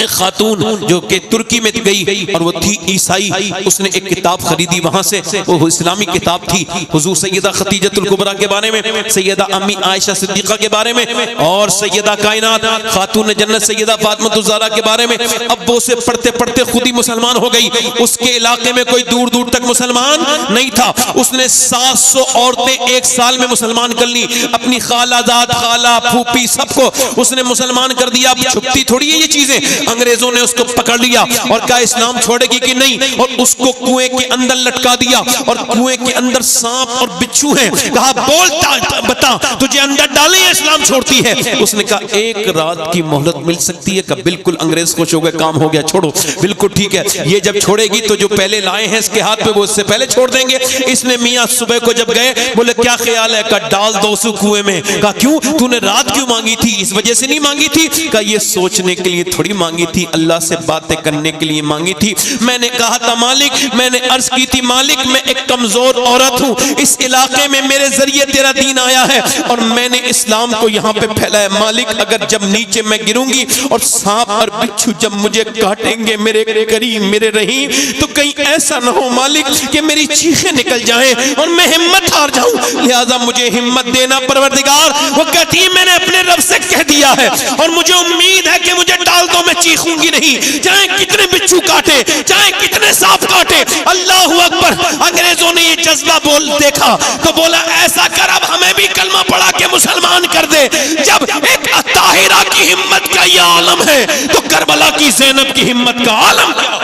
एक खातून जो कि तुर्की में गई और वो थी ईसाई, उसने एक किताब खरीदी वहां से, वो इस्लामी किताब थी हुजूर सैयदा खतीजतुल कुबरा के बारे में, सैयदा अम्मी आयशा सिद्दीका के बारे में, और सैयदा कायनात खातून जन्नत सैयदा फातिमा ज़हरा के बारे में। अब वो से पढ़ते पढ़ते खुद ही मुसलमान हो गई। उसके इलाके में कोई दूर दूर तक मुसलमान नहीं था। उसने 700 औरतें एक साल में मुसलमान कर ली, अपनी खालाजाद, खाला, फूफी, सबको उसने मुसलमान कर दिया। अब छुपती थोड़ी है ये चीजें। अंग्रेजों ने उसको पकड़ लिया और कहा इस्लाम छोड़ेगी कि नहीं, और उसको कुएं के अंदर लटका दिया, और कुएं के अंदर सांप और बिच्छू हैं। कहा बोलता बता, तुझे अंदर डाले या इस्लाम छोड़ती है? उसने कहा एक रात की मोहलत मिल सकती है। कहा बिल्कुल। अंग्रेज खुश हो गए, काम हो गया, छोड़ो। बिल्कुल ठीक है, ये जब छोड़ेगी तो जो पहले लाए हैं इसके हाथ पे वो इससे पहले छोड़ देंगे। इसने मियां सुबह को जब गए, बोले क्या ख्याल है? कहा डाल दो उस कुएं में। कहा क्यों? तूने रात क्यों मांगी थी? इस वजह से नहीं मांगी थी? कहा ये सोचने के लिए थोड़ी मांगी थी, अल्लाह से बातें करने के लिए मांगी थी। मैंने कहा था मालिक, मैंने अर्ज की थी मालिक मैं एक कमजोर औरत हूँ, इस इलाके में मेरे जरिए तेरा दीन आया है और मैंने इस्लाम को यहाँ पे फैलाया। मालिक अगर जब नीचे मैं गिरूंगी और सांप और बिच्छू जब मुझे काटेंगे मेरे करीम, मेरे रहीम, तो कहीं ऐसा ना हो मालिक कि मेरी चीखें निकल जाएं और मैं हिम्मत हार जाऊं। लिहाजा मुझे हिम्मत देना परवरदिगार। वो कहती है मैंने अपने रब से कह दिया है और मुझे उम्मीद है कि मुझे डाल दो, मैं चीखूंगी नहीं, चाहे कितने बिच्छू काटे, चाहे कितने सांप काटे। अल्लाहू अकबर। अंग्रेजों ने ये जज्बा बोल देखा तो बोला ऐसा कर, अब हमें भी कलमा पढ़ा के मुसलमान कर दे। जब एक ताहिरा की हिम्मत का ये आलम है तो करबला की ज़ैनब की हिम्मत का आलम क्या?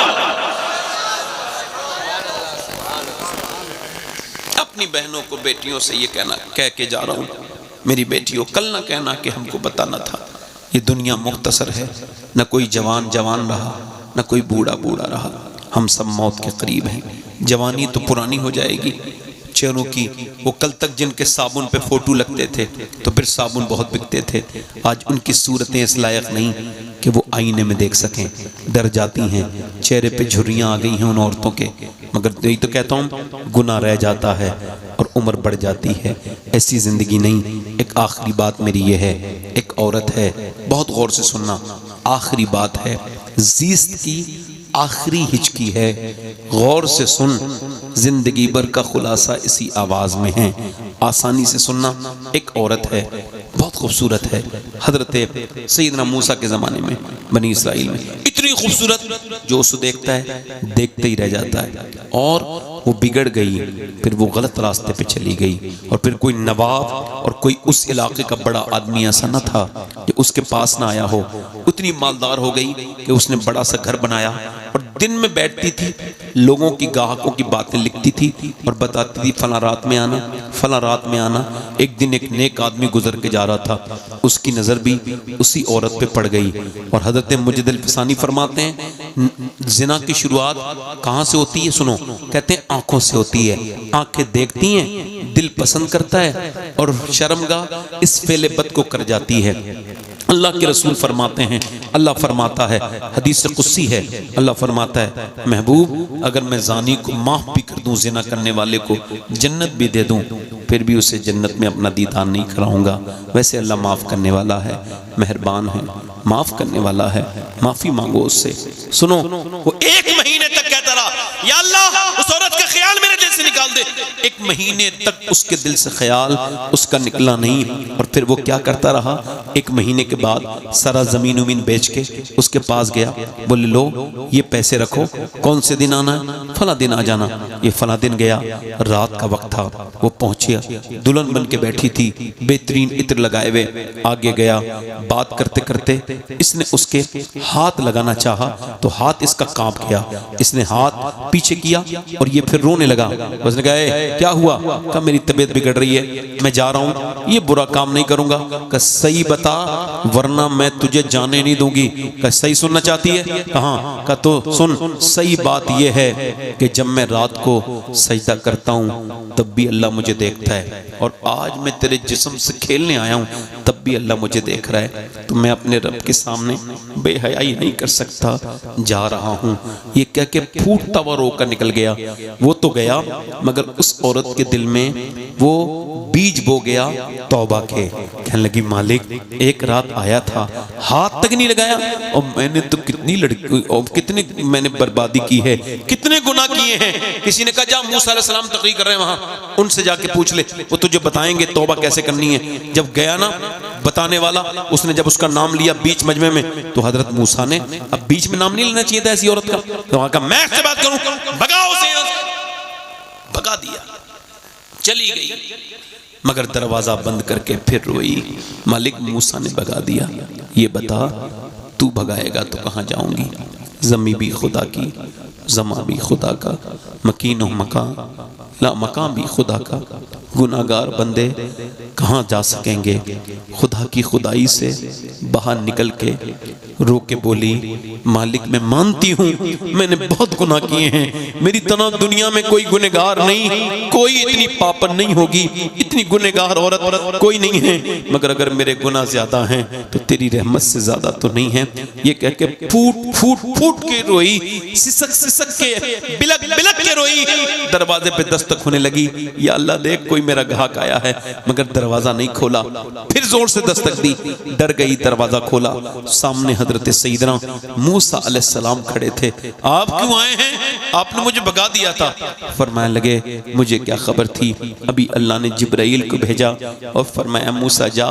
अपनी बहनों को, बेटियों से ये कहना कह के जा रहा हूं, मेरी बेटियों कल ना कहना कि हमको बताना था। ये दुनिया मुख्तसर है, न कोई जवान जवान रहा, न कोई बूढ़ा बूढ़ा रहा। हम सब मौत के करीब हैं। जवानी तो पुरानी हो जाएगी, चेहरों की, वो कल तक जिनके साबुन पे फोटो लगते थे तो फिर साबुन बहुत बिकते थे, आज उनकी सूरतें इस लायक नहीं कि वो आईने में देख सकें, डर जाती हैं, चेहरे पे झुर्रियाँ आ गई हैं उन औरतों के। मगर यही तो कहता हूँ, गुनाह रह जाता है और उम्र बढ़ जाती है, ऐसी ज़िंदगी नहीं। एक आखिरी बात मेरी ये है, एक औरत है, बहुत गौर से सुनना, आखिरी बात है, ज़ीस्त की आखिरी हिचकी है, गौर से सुन, जिंदगी भर का खुलासा इसी आवाज़ में है, आसानी से सुनना। एक औरत है, बहुत खूबसूरत है, हजरत सैयदना मूसा के ज़माने में बनी इसराइल में, इतनी खूबसूरत जो उसे देखता है देखते ही रह जाता है। और वो बिगड़ गई, फिर वो गलत रास्ते पे चली गई, और फिर कोई नवाब और कोई उस इलाके का बड़ा आदमी ऐसा न था कि उसके पास ना आया हो। उतनी मालदार हो गई कि उसने बड़ा सा घर बनाया और दिन में बैठती थी, लोगों की, ग्राहकों की बातें लिखती थी और बताती थी फला रात में आना, फला रात में आना। एक दिन एक नेक आदमी गुजर के जा रहा था, उसकी नज़र भी उसी औरत पे पड़ गई। और हज़रत मुजद्दिद फ़सानी फरमाते हैं, जिना की शुरुआत कहाँ से होती है? सुनो, कहते हैं आंखों से होती है। आंखें देखती हैं, दिल पसंद करता है और शर्मगाह इस फेले बद को कर जाती है। अल्लाह के रसूल फरमाते हैं, अल्लाह फरमाता है, हदीस कुस्सी है, अल्लाह फरमाता है, महबूब अगर मैं जानी को माफ़ भी कर दूं, जिना करने वाले को जन्नत भी दे दूं, फिर भी उसे जन्नत में अपना दीदार नहीं कराऊंगा। वैसे अल्लाह माफ़ करने वाला है, मेहरबान है, माफ़ करने वाला है, माफ़ी मांगो उससे। सुनो, वो 1 महीने तक कहता रहा, या अल्लाह उस औरत का ख्याल मेरे दिल से निकाल दे। 1 महीने तक उसके दिल से ख्याल उसका निकला नहीं। और फिर वो क्या करता रहा, 1 महीने के बाद सारा ज़मीन उमीन बेच के उसके पास गया, बोले लो ये पैसे रखो, कौन से दिन आना है? फला दिन आ जाना। ये फला दिन गया, रात का वक्त था, वो पहुंचे, दुल्हन बन के बैठी थी, बेहतरीन इत्र लगाए हुए, आगे गया, बात करते करते इसने उसके हाथ लगाना चाहा तो हाथ इसका कांप गया। इसने हाथ पीछे किया और ये फिर रोने लगा। उसने कहा, क्या हुआ? कहा मेरी तबीयत बिगड़ रही है, मैं जा रहा हूँ, ये बुरा काम नहीं करूंगा। कहा सही बता वरना मैं तुझे जाने नहीं दूंगी। कहा सही सुनना चाहती है? कहाँ? कहा तो सुन, सही बात यह है कि जब मैं रात को सजदा करता हूँ तब भी अल्लाह मुझे देखता है, और आज मैं तेरे जिस्म से खेलने आया हूँ तब भी अल्लाह मुझे देख रहा है, तो मैं अपने रब के सामने बेहयाई नहीं कर सकता, जा रहा हूँ। ये कह के फूटता हुआ रोकर निकल गया। वो तो गया मगर उस औरत के दिल में वो बीज बो गया तौबा के। कहने लगी, मालिक एक रात आया था, हाथ तक नहीं लगाया, और मैंने तो कितनी लड़की और कितने मैंने बर्बादी की है, कितने गुनाह किए हैं। किसी ने कहा जा मूसा अलैहि सलाम तकरीर कर रहे हैं वहां, उनसे जाके पूछ ले, वो तुझे बताएंगे तौबा कैसे करनी है। जब गया ना बताने वाला, उसने जब उसका नाम लिया बीच मजमे में, तो हजरत मूसा ने, अब बीच में नाम नहीं लेना चाहिए था ऐसी औरत का, तो वहां का मैं इससे बात करूं, भगाओ उसे, भगा दिया, चली गई। मगर दरवाजा बंद करके फिर रोई। मालिक मूसा ने भगा दिया, ये बता तू भगाएगा तो कहाँ जाऊंगी? ज़मी भी खुदा की, ज़मा भी खुदा का, मकीन व मकान ला मकान भी खुदा का, गुनाहगार बंदे कहाँ जा सकेंगे? खुदा की खुदाई से बाहर निकल के रो के बोली, मालिक मैं मानती हूँ मैंने बहुत गुनाह किए हैं, मेरी तरह दुनिया में कोई गुनहगार नहीं, कोई इतनी पापन नहीं होगी, इतनी गुनहगार औरत कोई नहीं है, मगर अगर मेरे गुनाह ज्यादा हैं तो तेरी रहमत से ज्यादा तो नहीं है। ये कह के फूट फूट फूट के रोई, सिसक सिसक के, बिलक बिलक के रोई। दरवाजे पे दस्तक होने लगी, या अल्लाह देख कोई मेरा ग्राहक आया है, मगर दरवाजा नहीं खोला। फिर जोर से दस्तक दी, डर गई, दरवाजा खोला, सामने हजरत सैयदना मूसा अलैहिस्सलाम खड़े थे। आप क्यों आए हैं? आपने मुझे भगा दिया था। फरमाने लगे, मुझे क्या खबर थी, अभी अल्लाह ने जिब्राइल को भेजा और फरमाया मूसा जा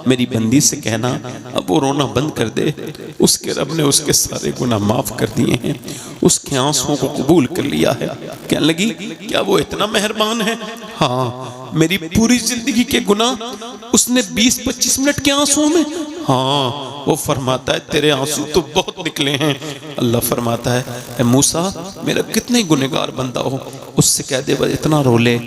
मेरी बंदी से कहना अब वो रोना बंद कर दे, उसके रब ने उसके सारे गुनाह माफ कर दिए हैं, उसके आंसुओं को कबूल कर लिया है। कहने लगी, क्या वो इतना मेहरबान है? हाँ, मेरी पूरी जिंदगी के गुनाह उसने 20-25 मिनट के आंसुओं में। हाँ, वो फरमाता है तेरे आंसू तो बहुत निकले हैं। अल्लाह फरमाता है, मूसा मेरा कितने गुनहगार बंदा हो, उससे कह दे बस इतना रो ले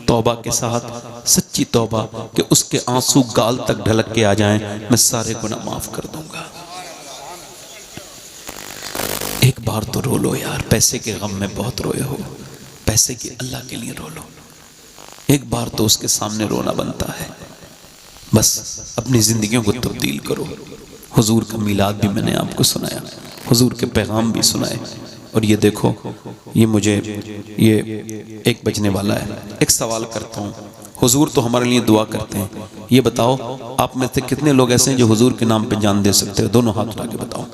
तौबा के साथ, सच्ची तौबा कि उसके आंसू गाल तक ढलक के आ जाएं, मैं सारे गुनाह माफ कर दूंगा। एक बार तो रो लो यार, पैसे के गम में बहुत रोए हो, पैसे के अल्लाह के लिए रो लो। एक बार तो उसके सामने रोना बनता है। बस अपनी ज़िंदगियों को तब्दील करो। हुजूर का मीलाद भी मैंने आपको सुनाया, हुजूर के पैगाम भी सुनाए। और ये देखो, ये मुझे ये 1 बजने वाला है। एक सवाल करता हूँ, हुजूर तो हमारे लिए दुआ करते हैं, ये बताओ आप में से कितने लोग ऐसे हैं जो हुजूर के नाम पे जान दे सकते हैं? दोनों हाथ उठा के बताओ,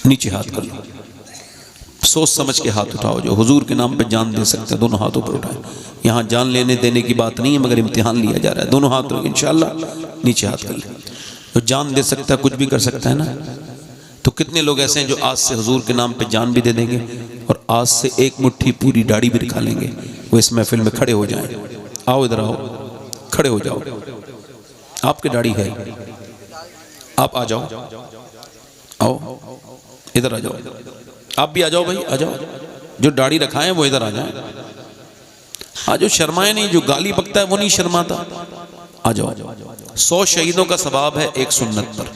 नीचे हाथ कर लो, सोच समझ के हाथ उठाओ। जो हुजूर के नाम पे जान दे सकते हैं दोनों हाथों पर उठाएं। यहाँ जान लेने देने की बात नहीं है, मगर इम्तिहान लिया जा रहा है। दोनों हाथ इंशाल्लाह नीचे हाथ कर ले। तो जान दे सकता है, कुछ भी कर सकता है ना। तो कितने लोग ऐसे हैं जो आज से हुजूर के नाम पे जान भी दे देंगे और आज से 1 मुट्ठी पूरी दाढ़ी भी दिखा लेंगे? वो इस महफिल में खड़े हो जाएं। आओ इधर आओ, खड़े हो जाओ। आपकी दाढ़ी है, आप आ जाओ, आओ इधर आ जाओ। आप भी आ जाओ भाई, आ जाओ। जो दाढ़ी रखा है वो इधर आ जाए। आ जाओ, शर्माए नहीं। जो गाली बकता है वो नहीं शर्माता। आ जाओ। 100 शहीदों का सवाब है 1 सुन्नत पर।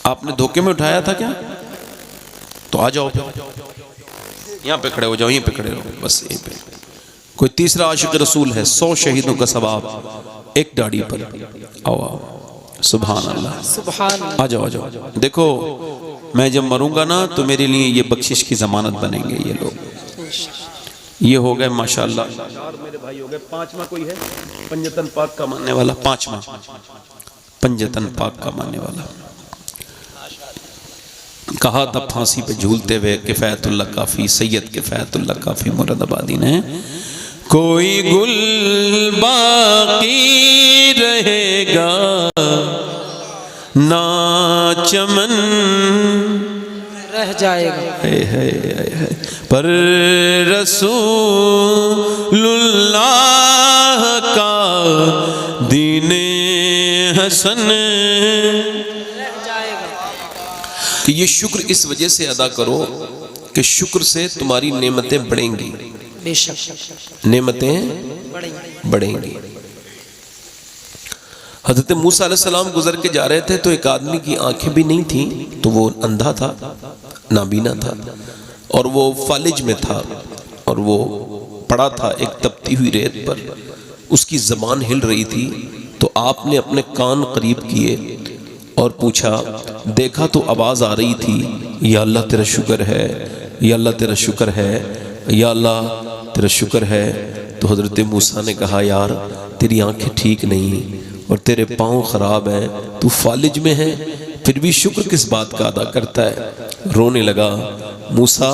आपने धोखे में उठाया था क्या? तो आ जाओ, यहाँ पे खड़े हो जाओ, यहीं पे खड़े रहो, बस यहीं पे। कोई तीसरा आशिक रसूल है, 100 शहीदों का सवाब 1 दाढ़ी पर। आओ आओ, सुभान अल्लाह, सुभान आ जाओ आ जाओ। देखो, मैं जब मरूंगा ना तो मेरे लिए ये बख्शिश की जमानत बनेंगे ये लोग। ये हो गए माशाअल्लाह 4 मेरे भाई हो गए। 5वां कोई है पंजतन पाक का मानने वाला? 5वां पंजतन पाक का मानने वाला। कहा था फांसी पे झूलते हुए किफायतुल्लाह काफी, सैयद किफायतुल्लाह काफी मुरादाबादी ने, कोई गुल बाकी रहेगा ना चमन रह जाएगा, है पर रसूलुल्लाह का दीने हसन रह जाएगा। कि ये शुक्र इस वजह से अदा करो कि शुक्र से तुम्हारी नेमतें बढ़ेंगी, बेशक नेमतें बढ़ेंगी। हजरत मूसा अलैहिस्सलाम गुजर के जा रहे थे तो एक आदमी की आंखें भी नहीं थी, तो वो अंधा था, नाबीना था, और वो फालिज में था, और वो पड़ा था एक तपती हुई रेत पर। उसकी ज़बान हिल रही थी, तो आपने अपने कान करीब किए और पूछा, देखा तो आवाज़ आ रही थी, या अल्लाह तेरा शुक्र है, या अल्लाह तेरा शुक्र है, या अल्लाह तेरा शुक्र है। तो हजरत मूसा ने कहा, यार तेरी आंखें ठीक नहीं और तेरे पाँव ख़राब हैं, तू फालिज में है, फिर भी शुक्र किस बात का अदा करता है? रोने लगा। मूसा,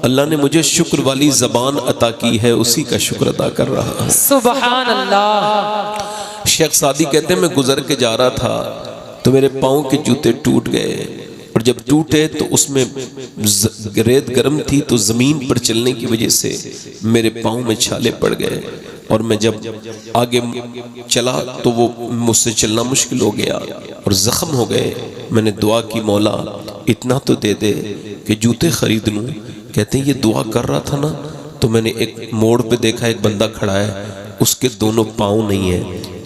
अल्लाह ने मुझे शुक्र वाली ज़बान अता की है, उसी का शुक्र अदा कर रहा हूँ। सुभान अल्लाह। शेख सादी कहते हैं, मैं गुजर के जा रहा था तो मेरे पाँव के जूते टूट गए, और जब टूटे तो उसमें रेत गर्म थी, तो ज़मीन पर चलने की वजह से मेरे पाँव में छाले पड़ गए, और मैं जब आगे चला तो वो मुझसे चलना मुश्किल हो गया और ज़ख्म हो गए। मैंने दुआ की, मौला इतना तो दे दे कि जूते ख़रीद लूँ। कहते हैं ये दुआ कर रहा था ना, तो मैंने एक मोड़ पे देखा एक बंदा खड़ा है, उसके दोनों पाँव नहीं है।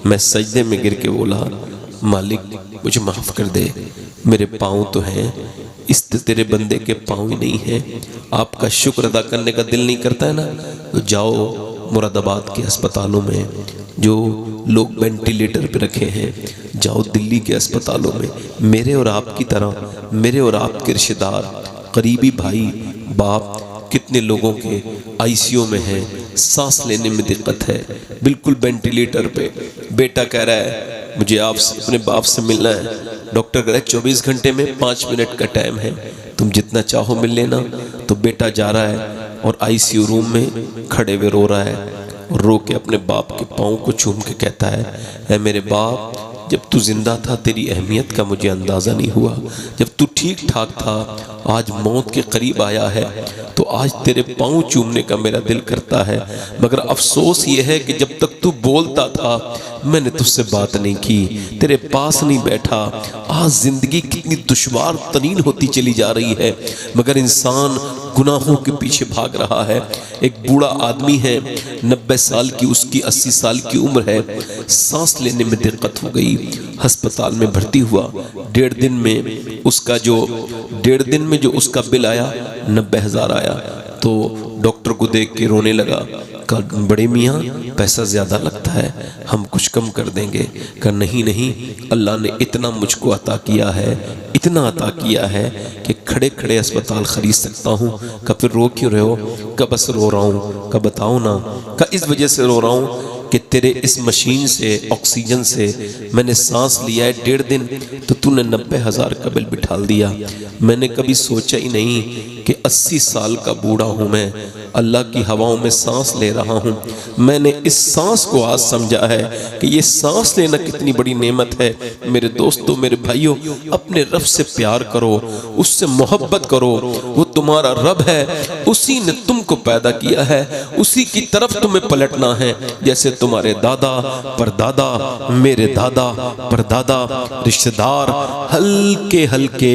मैं सजदे में गिर के बोला, मालिक मुझे माफ़ कर दे, मेरे पाँव तो हैं, इस तेरे बंदे के पाँव ही नहीं हैं। आपका शुक्र अदा करने का दिल नहीं करता है ना, तो जाओ मुरादाबाद के अस्पतालों में, जो लोग वेंटिलेटर पे रखे हैं, जाओ दिल्ली के अस्पतालों में। मेरे और आपकी तरह, मेरे और आपके रिश्तेदार, करीबी भाई बाप, कितने लोगों के आईसीयू में हैं, सांस लेने में दिक्कत है, बिल्कुल वेंटिलेटर पे। बेटा कह रहा है मुझे आपसे अपने बाप से मिलना है, डॉक्टर कह रहा है 24 घंटे में 5 मिनट का टाइम है, तुम जितना चाहो मिल लेना। तो बेटा जा रहा है और आईसीयू रूम में खड़े हुए रो रहा है, और रो के अपने बाप के पाँव को चूम के कहता है, ऐ मेरे बाप, जब तू जिंदा था तेरी अहमियत का मुझे अंदाज़ा नहीं हुआ, जब तू ठीक ठाक था, आज मौत के करीब आया है तो आज तेरे पाँव चूमने का मेरा दिल करता है, मगर अफसोस ये है कि जब तक तू बोलता था मैंने तुझसे बात नहीं की, तेरे पास नहीं बैठा। आज ज़िंदगी कितनी दुश्वार तरीन होती चली जा रही है, मगर इंसान गुनाहों के पीछे भाग रहा है। एक बूढ़ा आदमी है, 90 साल की, उसकी 80 साल की उम्र है, सांस लेने में दिक्कत हो गई, अस्पताल में भर्ती हुआ। 1.5 दिन में जो उसका बिल आया 90,000 आया। तो डॉक्टर को देख के रोने लगा। कहा बड़े मियाँ पैसा ज़्यादा लगता है, हम कुछ कम कर देंगे। कहा नहीं नहीं, अल्लाह ने इतना मुझको अता किया है, इतना अता किया है कि खड़े खड़े अस्पताल ख़रीद सकता हूँ। कहा फिर रो क्यों रहे हो? कहा बस रो रहा हूँ। कहा बताओ ना। कहा इस वजह से रो रहा हूँ कि तेरे इस मशीन से, ऑक्सीजन से मैंने सांस लिया है 1.5 दिन, तो तूने 90,000 का बिल बिठाल दिया। मैंने कभी सोचा ही नहीं कि 80 साल का बूढ़ा हूँ मैं, अल्लाह की हवाओं में सांस ले रहा हूँ। मैंने इस सांस को आज समझा है कि ये सांस लेना कितनी बड़ी नेमत है। मेरे दोस्तों, मेरे भाइयों, अपने रब से प्यार करो, उससे मोहब्बत करो। वो तुम्हारा रब है, उसी ने तुमको पैदा किया है, उसी की तरफ तुम्हें पलटना है। जैसे तुम्हारे दादा परदादा, मेरे दादा परदादा, रिश्तेदार हल्के हल्के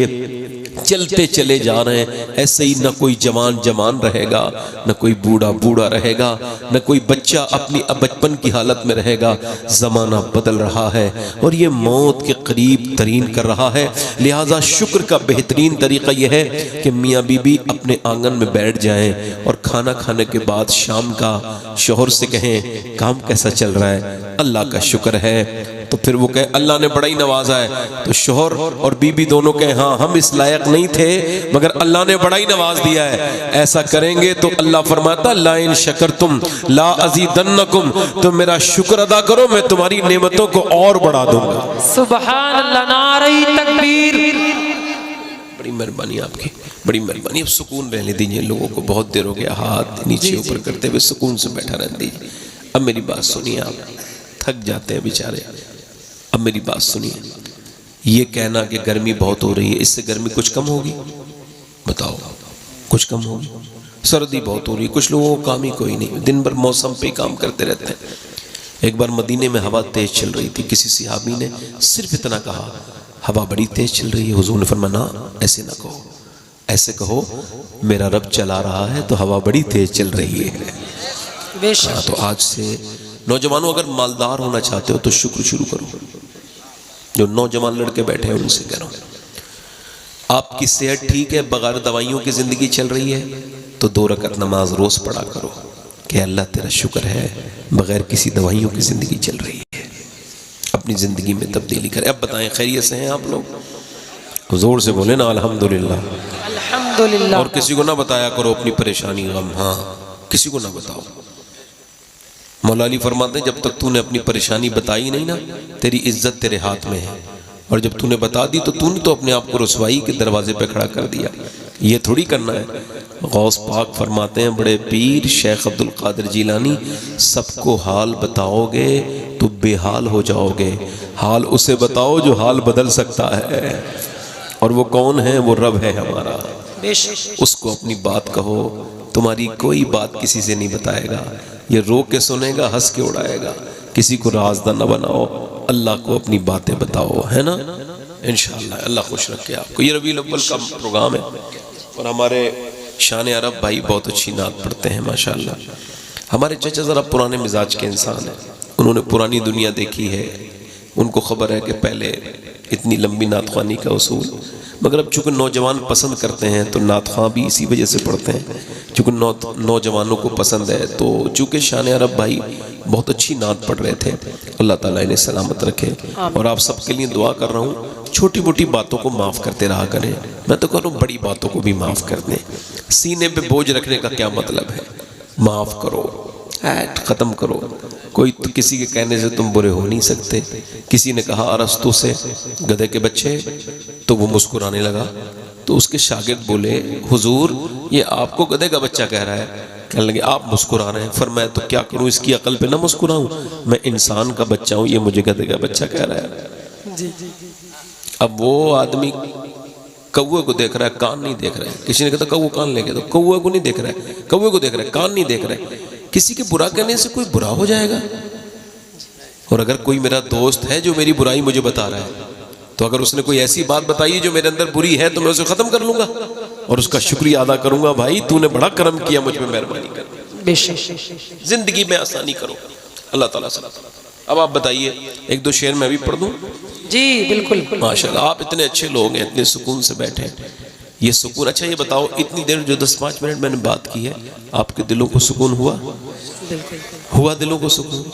चलते चले जा रहे हैं, ऐसे ही न कोई जवान जवान रहेगा, न कोई बूढ़ा बूढ़ा रहेगा, न कोई बच्चा अपनी बचपन की हालत में रहेगा। ज़माना बदल रहा है और ये मौत के करीब तरीन कर रहा है। लिहाजा शुक्र का बेहतरीन तरीका यह है कि मियाँ बीबी अपने आंगन में बैठ जाएं और खाना खाने के बाद शाम का शौहर से कहें काम कैसा चल रहा है? अल्लाह का शुक्र है। तो फिर वो कहे अल्लाह ने बड़ा ही नवाजा है। तो शौहर और बीबी दोनों कहे हाँ हम इस लायक नहीं थे, मगर अल्लाह ने बड़ा ही नवाज दिया है। ऐसा करेंगे तो अल्लाह फरमाता ला इन शकरतुम ला अज़ीदन्नकुम, तो मेरा शुक्र अदा करो, मैं तुम्हारी नेमतों को और बढ़ा दूंगा। सुभान अल्लाह, नारे तकबीर। बड़ी मेहरबानी आपकी, बड़ी मेहरबानी। अब सुकून रहने दीजिए लोगों को, बहुत देर हो गया हाथ नीचे ऊपर करते हुए, सुकून से बैठा रहने दीजिए। अब मेरी बात सुनिए, आप थक जाते हैं बेचारे। अब मेरी बात सुनिए, ये कहना कि गर्मी बहुत हो रही है, इससे गर्मी कुछ कम होगी? बताओ, कुछ कम होगी? सर्दी बहुत हो रही है, कुछ लोगों को काम ही कोई नहीं, दिन भर मौसम पे काम करते रहते हैं। एक बार मदीने में हवा तेज चल रही थी, किसी सहाबी ने सिर्फ इतना कहा हवा बड़ी तेज चल रही है। हुजूर ने फरमाया ना, ऐसे ना कहो, ऐसे कहो मेरा रब चला रहा है तो हवा बड़ी तेज चल रही है। हाँ, तो आज से नौजवानों अगर मालदार होना चाहते हो तो शुक्र शुरू करो। जो नौजवान लड़के बैठे हैं उनसे कह रहा हूं, आपकी सेहत ठीक है, बगैर दवाइयों की जिंदगी चल रही है, तो 2 रकात नमाज रोज पढ़ा करो कि अल्लाह तेरा शुक्र है बगैर किसी दवाइयों की जिंदगी चल रही है। अपनी जिंदगी में तब्दीली करें। अब बताएं खैरियत से हैं आप लोग? जोर से बोले ना अल्हम्दुलिल्लाह, अल्हम्दुलिल्लाह। और किसी को ना बताया करो अपनी परेशानी गम, हाँ किसी को ना बताओ। मौला अली फरमाते हैं जब तक तूने अपनी परेशानी बताई नहीं ना, तेरी इज्जत तेरे हाथ में है, और जब तूने बता दी तो तूने तो अपने आप को रुसवाई के दरवाजे पे खड़ा कर दिया। ये थोड़ी करना है। गौस पाक फरमाते हैं बड़े पीर शेख अब्दुल कादिर जिलानी, सबको हाल बताओगे तो बेहाल हो जाओगे, हाल उसे बताओ जो हाल बदल सकता है, और वो कौन है? वो रब है हमारा। उसको अपनी बात कहो, तुम्हारी कोई बात किसी से नहीं बताएगा, ये रो के सुनेगा, हंस के उड़ाएगा। किसी को राज़दार न बनाओ, अल्लाह को अपनी बातें बताओ, है ना? इंशाअल्लाह अल्लाह खुश रखे आपको। ये रबीउल अव्वल का प्रोग्राम है और हमारे शान अरब भाई बहुत अच्छी नात पढ़ते हैं माशाअल्लाह। हमारे चचा ज़रा पुराने मिजाज के इंसान हैं, उन्होंने पुरानी दुनिया देखी है, उनको खबर है कि पहले इतनी लंबी नातख्वानी का उसूल, मगर अब चूँकि नौजवान पसंद करते हैं तो नातख्वां भी इसी वजह से पढ़ते हैं, चूँकि नौजवानों को पसंद है। तो चूँकि शान अरब भाई बहुत अच्छी नात पढ़ रहे थे, अल्लाह ताला इन्हें सलामत रखे। और आप सबके लिए दुआ कर रहा हूँ, छोटी मोटी बातों को माफ़ करते रहा करें। मैं तो कह रहा हूँ बड़ी बातों को भी माफ़ कर दें। सीने पे बोझ रखने का क्या मतलब है? माफ़ करो, ऐट ख़त्म करो। कोई तो किसी के कहने से तुम बुरे हो नहीं सकते। किसी ने कहा अरस्तु से गधे के बच्चे, तो वो मुस्कुराने लगा, तो उसके शागिर्द बोले हुजूर ये आपको गधे का बच्चा कह रहा है। कहने लगे आप मुस्कुरा रहे हैं। फरमाया तो क्या करूं, इसकी अकल पे ना मुस्कुराऊं? मैं इंसान का बच्चा हूं, ये मुझे गधे का बच्चा कह रहा है। जी। अब वो आदमी कौवे को देख रहा है, कान नहीं देख रहा है। किसी ने कहा कौवा कान लेके, तो कौवे को नहीं देख रहा है, कौवे को देख रहा है, कान नहीं देख रहा है। किसी के बुरा कहने से कोई बुरा हो जाएगा? और अगर कोई मेरा दोस्त है जो मेरी बुराई मुझे बता रहा है, तो अगर उसने कोई ऐसी बात बताई है जो मेरे अंदर बुरी है, तो मैं उसे खत्म कर लूंगा और उसका शुक्रिया अदा करूंगा, भाई तूने बड़ा करम किया, मुझ पे मेहरबानी कर, जिंदगी में आसानी करो अल्लाह ताला से। अब आप बताइए, 1-2 शेर मैं भी पढ़ दूं? जी बिल्कुल। माशाल्लाह आप इतने अच्छे लोग हैं, इतने सुकून से बैठे हैं। ये सुकून। अच्छा ये बताओ, इतनी देर जो 10-5 मिनट मैंने बात की है, आपके दिलों को सुकून हुआ? हुआ दिलों को सुकून?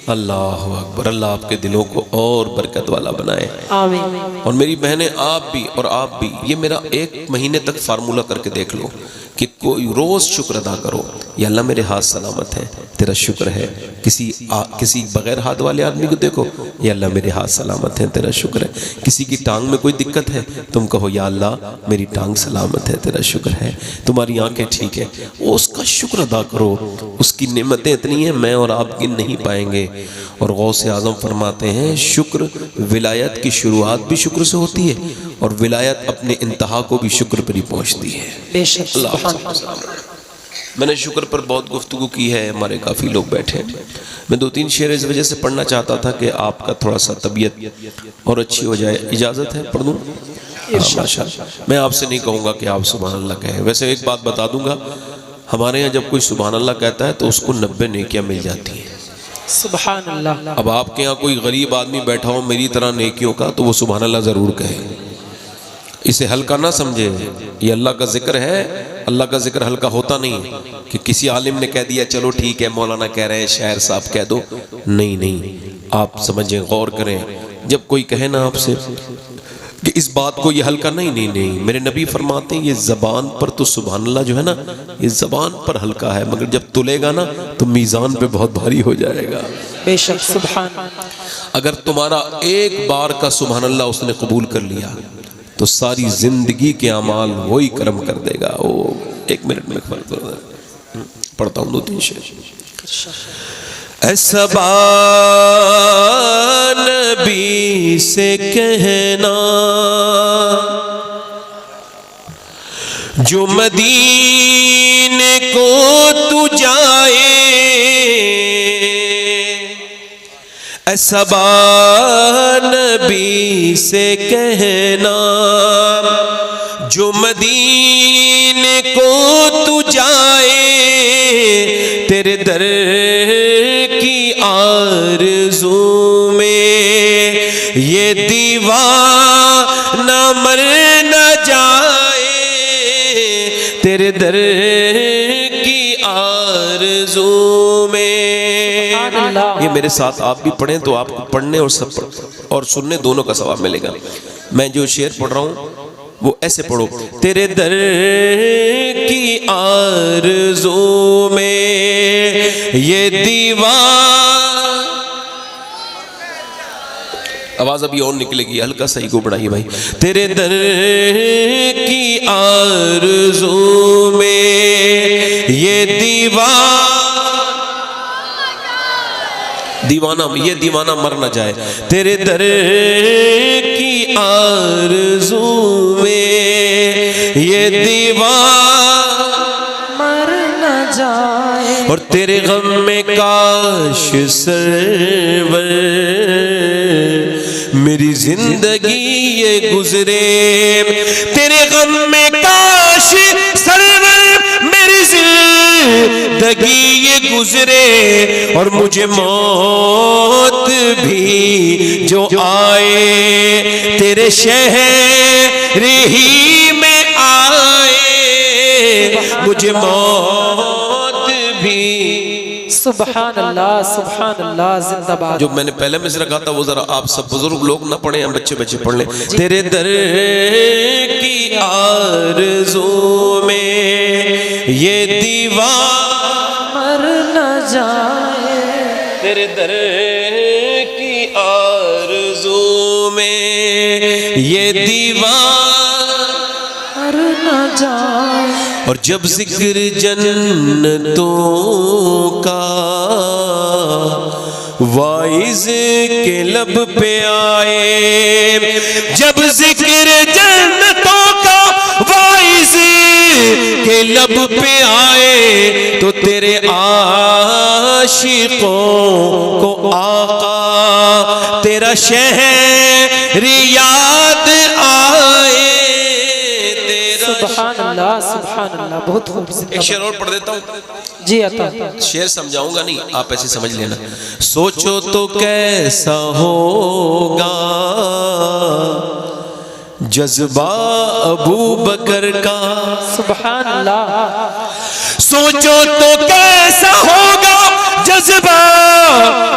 अल्लाह अकबर। अल्लाह आपके दिलों को और बरकत वाला बनाए। आमीन। और मेरी बहनें, आप भी और आप भी, ये मेरा 1 महीने तक फार्मूला करके देख लो कि कोई रोज शुक्र अदा करो, या अल्लाह मेरे हाथ सलामत है, तेरा शुक्र है। किसी बगैर हाथ वाले आदमी को देखो, या अल्लाह मेरे हाथ सलामत है, तेरा शुक्र है। किसी की टांग में कोई दिक्कत है, तुम कहो या अल्लाह मेरी टांग सलामत है, तेरा शुक्र है। तुम्हारी आंखें ठीक है, वो उसका शुक्र अदा करो। उसकी नेमतें इतनी हैं, मैं और आप गिन नहीं पाएंगे। और गौसे आज़म फरमाते हैं, शुक्र, विलायत की शुरुआत भी शुक्र से होती है, और विलायत अपने इंतहा को भी शुक्र पर ही पहुँचती है। बेशक। अल्लाह। मैंने शुक्र पर बहुत गुफ्तगू की है, हमारे काफ़ी लोग बैठे हैं। मैं 2-3 शेर इस वजह से पढ़ना चाहता था कि आपका थोड़ा सा तबीयत और अच्छी हो जाए। इजाज़त है पढ़ दूँ? माशाअल्लाह। मैं आपसे नहीं कहूँगा कि आप सुभान अल्लाह कहें। वैसे एक बात बता दूँगा, हमारे यहाँ जब कोई सुभान अल्लाह कहता है तो उसको 90 नेकियाँ मिल जाती हैं। सुभान अल्लाह। अब आपके यहाँ कोई गरीब आदमी बैठा हो मेरी तरह नेकियों का, तो वो सुभान अल्लाह ज़रूर कहे। इसे हल्का ना समझे, ये अल्लाह का जिक्र है। अल्लाह का जिक्र हल्का होता नहीं कि किसी आलिम ने कह दिया चलो ठीक है, मौलाना कह रहे हैं, शायर साहब कह दो। नहीं नहीं, आप समझें, गौर करें। जब कोई कहे ना आपसे कि इस बात को ये हल्का, नहीं नहीं नहीं, मेरे नबी फरमाते हैं ये ज़बान पर तो सुभान अल्लाह जो है ना, ये ज़बान पर हल्का है, मगर जब तुलेगा ना तो मीज़ान पे बहुत भारी हो जाएगा। बेशक। सुभान। अगर तुम्हारा एक बार का सुभान अल्लाह उसने कबूल कर लिया तो सारी जिंदगी के अमाल वही कर्म कर देगा। वो 1 मिनट में पढ़ता हूँ 2-3 शेर। ऐसा नबी से कहना जो मदीने को तू जाए, ऐसा नबी से कहना जो मदीने को तू जाए, तेरे दर की आरज़ू में ये दीवाना मर न जाए, तेरे दर की आरज़ू में। ये मेरे साथ आप भी पढ़ें तो आपको पढ़ने और सब और सुनने दोनों का सवाब मिलेगा। मैं जो शेर पढ़ रहा हूँ वो ऐसे पढ़ो, तेरे दर की आरज़ू में ये दीवार। आवाज अभी और निकलेगी, हल्का सही को बढ़ाइए भाई। तेरे दर की आरज़ू में ये ये दीवाना मर न जाए, तेरे दर की आरज़ू में ये दीवाना मर न जाए, और तेरे गम में काश सरवर मेरी जिंदगी ये गुजरे, तेरे गम में काश सरवर मेरी जिंदगी ये गुजरे, और मुझे मौत भी जो आए तेरे शहर ही में आए, मुझे मौत भी। सुभान अल्लाह जिंदाबाद। जो मैंने पहले मिसरा कहा था वो जरा आप सब बुजुर्ग लोग ना पढ़े, हम बच्चे बच्चे पढ़ लें। तेरे दर की आरज़ू में ये दीवार मर न जाए, तेरे दर की आरज़ू में ये दीवार मर न जाए। और जब जिक्र जन्नतों का वाइज के लब पे आए, जब जिक्र जन्नतों का वाइज के लब पे आए, तो तेरे आशिकों को आका तेरा शहर याद आए। सुभान अल्लाह बहुत खूब। एक शेर और पढ़ देता हूँ जी अता। शेर समझाऊंगा नहीं, आप ऐसे समझ लेना। सोचो तो कैसा होगा जज्बा अबू बकर का, सुभान अल्लाह। सोचो तो कैसा होगा जज्बा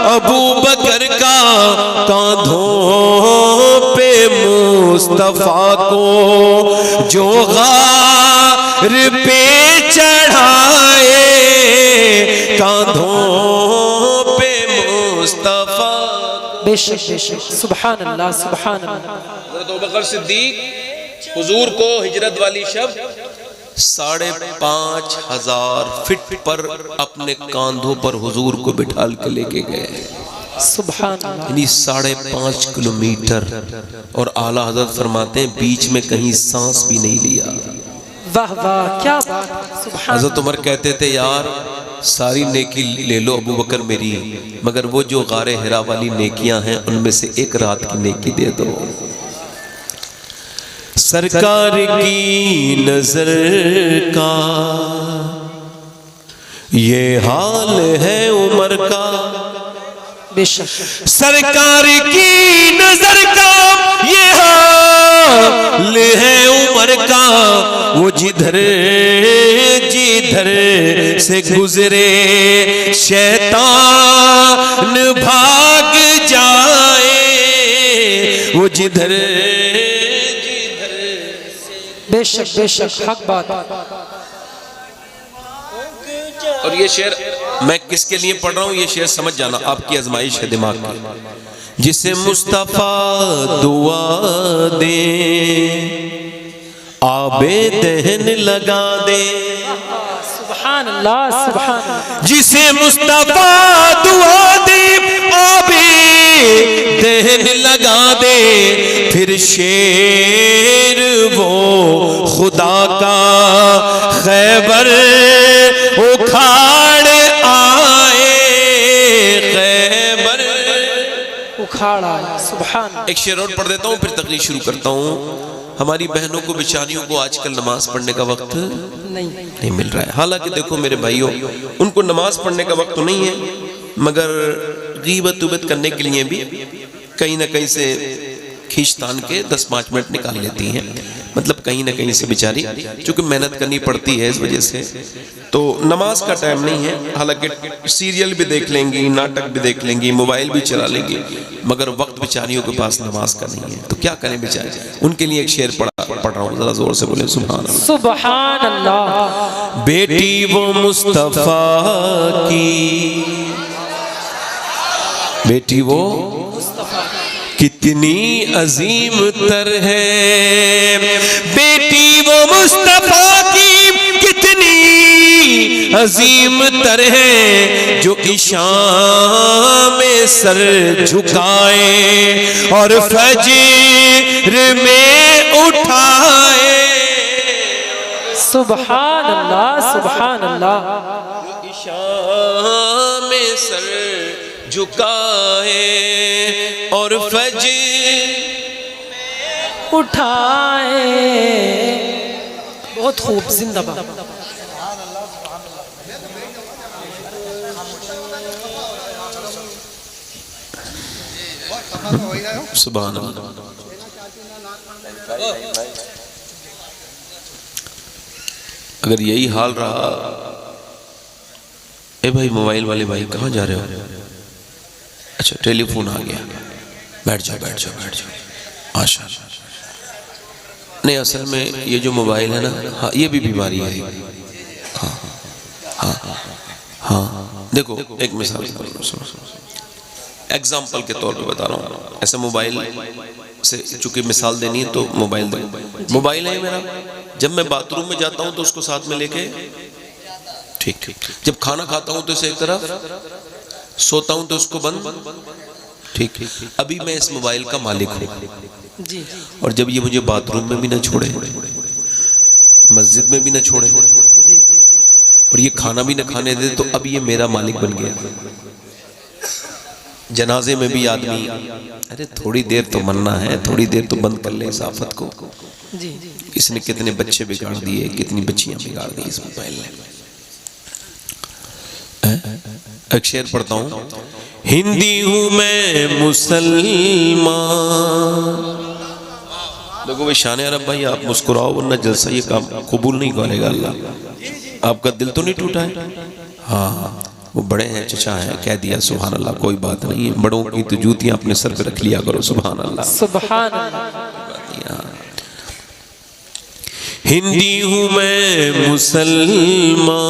अबू बकर का, कांधों पे मुस्तफा को जो गार पे चढ़ाए, कांधों पे मुस्तफा। बेशक बेशक, सुभान अल्लाह सुभान अल्लाह। हज़रत अबू बकर सिद्दीक हुजूर को हिजरत वाली शब 5,500 फीट पर अपने कांधों पर हुजूर को बिठाल के लेके गए। सुभान अल्लाह। यानी 5.5 किलोमीटर। और आला हजरत फरमाते हैं बीच में कहीं सांस भी नहीं लिया। वाह वाह, क्या बात है, सुभान। हजरत उमर कहते थे यार सारी नेकी ले लो अबू बकर मेरी, मगर वो जो गारे हिरा वाली नेकियां हैं उनमें से एक रात की नेकी दे दो। सरकार की नजर का ये हाल है उमर का, बेशक सरकार की नजर का ये हाल है उमर का। वो जिधर जिधर से गुजरे शैतान भाग जाए, वो जिधर बेशक बेशक, हक बात। और ये शेर मैं किसके लिए पढ़ रहा हूँ, ये शेर समझ जाना, आपकी आजमाइश है दिमाग की। जिसे मुस्तफा दुआ दे आबे दहन लगा दे, सुभान अल्लाह सुभान अल्लाह। जिसे मुस्तफा दुआ दे आबे दहन लगा दे, फिर शेर वो खुदा का खैबर उखाड़ आए, खैबर उखाड़ आए, सुभान। एक शेर और पढ़ देता हूँ फिर तकरीर शुरू करता हूँ। हमारी बहनों को बेचारियों को आजकल नमाज पढ़ने का वक्त नहीं मिल रहा है। हालांकि देखो मेरे भाइयों, उनको नमाज पढ़ने का वक्त तो नहीं है, मगर गीबत उबत करने के लिए भी कहीं ना कहीं से खींचतान के 10-5 मिनट निकाल लेती हैं। मतलब कहीं ना कहीं से बेचारी, चूंकि मेहनत करनी पड़ती है इस वजह से, तो नमाज का टाइम नहीं है। हालांकि सीरियल भी देख लेंगी, नाटक भी देख लेंगी, मोबाइल भी चला लेंगी, मगर वक्त बेचारियों के पास नमाज का नहीं है। तो क्या करें बेचारे, उनके लिए एक शेर पढ़ रहा हूँ, जरा जोर से बोले सुभान अल्लाह। सुभान अल्लाह। बेटी वो मुस्तफा की, बेटी वो कितनी अजीम तर है, बेटी वो मुस्तफा की कितनी अजीम तर है, जो इशाम में सर झुकाए और फज्र में उठाए। सुभान अल्लाह सुभान अल्लाह। इशाम में सर झुकाए और फज्र उठाए। बहुत खूब, जिंदाबाद। सुभान अल्लाह। अगर यही हाल रहा, ए भाई मोबाइल वाले भाई कहाँ जा रहे हो? अच्छा टेलीफोन आ गया, बैठ जाओ बैठ जाओ बैठ जाओ। आशा नहीं, असल में ये जो मोबाइल है ना, हाँ ये भी बीमारी है। हाँ हाँ हाँ हाँ, देखो एक मिसाल एग्जाम्पल के तौर पे बता रहा हूँ। ऐसे मोबाइल से चूंकि मिसाल देनी है तो मोबाइल दो। मोबाइल है मेरा, जब मैं बाथरूम में जाता हूँ तो उसको साथ में लेके, ठीक ठीक, जब खाना खाता हूँ तो इसे एक तरफ, सोता हूँ तो उसको बंद, ठीक। अभी मैं इस मोबाइल का मालिक हूँ जी। और जब ये मुझे बाथरूम में भी ना छोड़े, मस्जिद में भी ना छोड़े जी। और ये खाना भी ना खाने दे, तो अब ये मेरा मालिक बन गया। जनाजे में भी आदमी, अरे थोड़ी देर तो मरना है, थोड़ी देर तो बंद कर ले इस आफत को। जी। इसने कितने बच्चे बिगाड़ दिए, कितनी बच्चियां बिगाड़ दी इस मोबाइल ने। एक शेर पढ़ता हूँ। हिंदी हूँ मैं मुसलमान, लोगों में शान अरब भाई आप मुस्कुराओ वरना जलसा ये काम कबूल नहीं करेगा अल्लाह। आपका दिल तो नहीं टूटा है? हाँ वो बड़े हैं, चचा हैं, कह दिया सुभान अल्लाह, कोई बात नहीं है। बड़ों की तो जूतियां अपने सर पे रख लिया करो, सुभान अल्लाह सुभान अल्लाह। हिंदी हूँ मैं मुसलमान,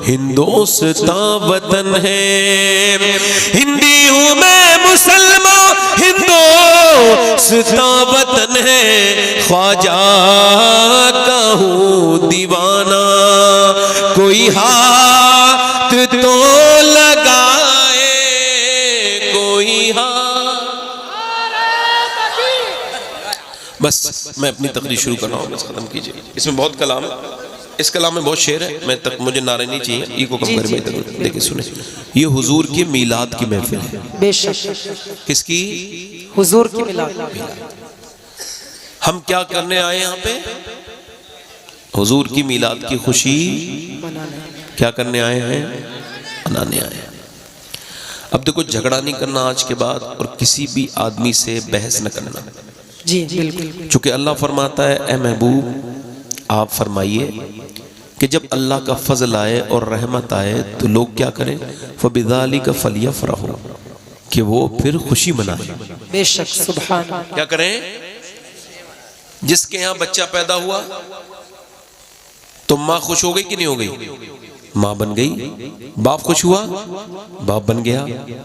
हिंदुस्तान वतन है। हिंदी हूँ मैं मुसलमान, हिंदुस्तान वतन है। ख्वाजा का हूँ दीवाना, कोई हाथ तो लगाए, कोई हाथ। बस मैं अपनी तकरीर शुरू कर रहा हूँ, बस खत्म कीजिए। इसमें बहुत कलाम है, इस कलाम में बहुत शेर है, मैं तक मुझे नारे नहीं चाहिए, ये को कम कर में देखिए सुने। ये हुजूर की मीलाद की महफिल है। बेशक। किसकी? हुजूर की मिलाद। हम क्या करने आए यहाँ पे? हुजूर की मीलाद की खुशी क्या करने आए हैं? मनाने आए हैं। अब देखो झगड़ा नहीं करना आज के बाद, और किसी भी आदमी से बहस न करना। जी बिल्कुल। चूंकि अल्लाह फरमाता है ए महबूब आप फरमाइए कि जब अल्लाह का फजल आए और रहमत आए तो लोग क्या करें? फबिज़ालिका फलियफ़रहू, कि वो फिर खुशी मनाएं। बेशक सुभान। क्या करें? जिसके यहाँ बच्चा पैदा हुआ तो माँ खुश हो गई कि नहीं हो गई? माँ बन गई। बाप खुश हुआ, बाप बन गया।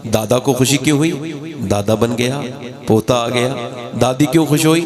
दादा को खुशी क्यों हुई? दादा बन गया, पोता आ गया। दादी क्यों खुश हुई?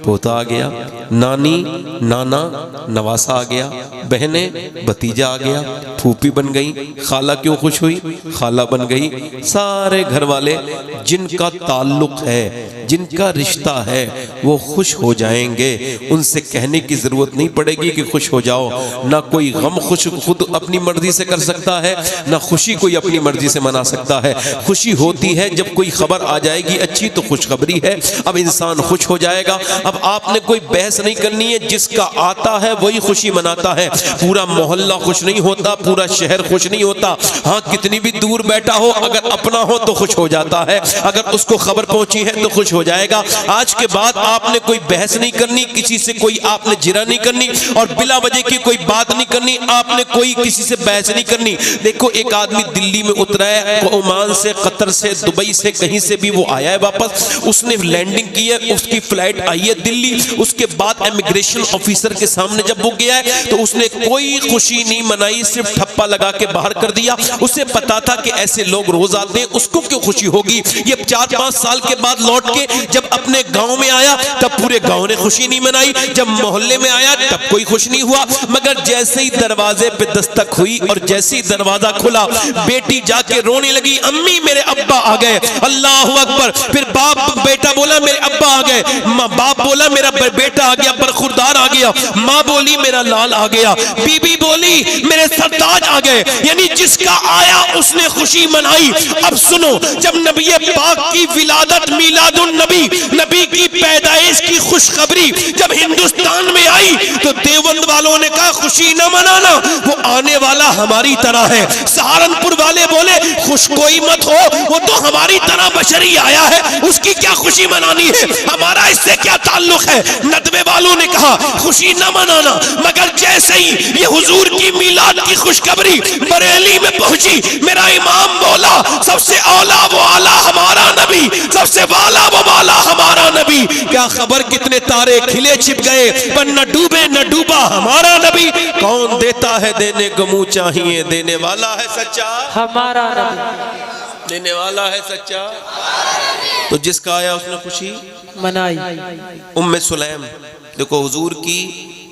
पोता आ गया। नानी नाना नवासा आ गया। बहने भतीजा आ गया। फूफी बन गई। खाला क्यों खुश हुई? खाला बन गई। सारे घर वाले जिनका ताल्लुक है, जिनका रिश्ता है, वो खुश हो जाएंगे। उनसे कहने की जरूरत नहीं पड़ेगी कि खुश हो जाओ। ना कोई गम खुश खुद अपनी मर्जी से कर सकता है, ना खुशी कोई अपनी मर्जी से मना सकता है। खुशी होती है जब कोई खबर आ जाएगी अच्छी तो खुशखबरी है, अब इंसान खुश हो जाएगा। अब आपने कोई बहस नहीं करनी है, जिसका आता है वही खुशी मनाता है। पूरा मोहल्ला खुश नहीं होता, पूरा शहर खुश नहीं होता। हाँ कितनी भी दूर बैठा हो, अगर अपना हो तो खुश हो जाता है, अगर उसको खबर पहुंची है तो खुश हो जाएगा। आज के बाद आपने कोई बहस नहीं करनी, किसी से कोई आपने जिरा नहीं करनी, और बिला वजह की कोई बात नहीं करनी। आपने कोई किसी से बहस नहीं करनी। देखो एक आदमी दिल्ली में उतरा है, ओमान से, कतर से, दुबई से, कहीं से भी वो आया है वापस, उसने लैंडिंग की है, उसकी फ्लाइट आई है दिल्ली। उसके बाद इमिग्रेशन ऑफिसर के सामने जब वो गया है तो उसने कोई खुशी नहीं मनाई, सिर्फ ठप्पा लगा के बाहर कर दिया। उसे पता था कि ऐसे लोग रोज आते हैं, उसको क्यों खुशी होगी। ये 4-5 साल के बाद लौट के जब अपने गांव में आया तब पूरे गांव ने खुशी नहीं मनाई, जब मोहल्ले में आया तब कोई खुश नहीं हुआ। मगर जैसे ही दरवाजे पे दस्तक हुई और जैसे ही दरवाजा खुला, बेटी जाके रोने लगी, अम्मी मेरे अब्बा आ गए। अल्लाह अकबर। फिर बाप बेटा बोला मेरे अब्बा आ गए। बाप बोला मेरा बेटा आ गया, बरखुरदार आ गया। माँ बोली मेरा लाल आ गया। बीबी बोली मेरे सरताज आ गए। यानी जिसका आया उसने खुशी मनाई। अब सुनो, जब नबी पाक की विलादत मीलादुन नबी, नबी की पैदाइश की खुशखबरी जब हिंदुस्तान में आई तो देवबंद वालों ने कहा खुशी न मनाना, वो आने वाला हमारी तरह है। सहारनपुर वाले बोले खुश कोई मत हो, वो तो हमारी तरह बशरी आया है, उसकी क्या खुशी मनानी है, हमारा इससे क्या ताल्लुक है। नदवे वालों ने कहा खुशी न मनाना। मगर जैसे ही ये हुजूर की मीलाद की खुशखबरी बरेली में पहुंची, मेरा इमाम बोला सबसे औला वो आला हमारा नबी, सबसे वाला वो वाला हमारा नबी। क्या खबर कितने तारे खिले छिप गए, पर न डूबे न डूबा हमारा नबी। कौन देता है देने को मुंह चाहिए, देने वाला है सच्चा हमारा नबी, देने वाला है सच्चा। तो जिसका आया उसने खुशी मनाई। उम्मे सुलैम, देखो हुजूर की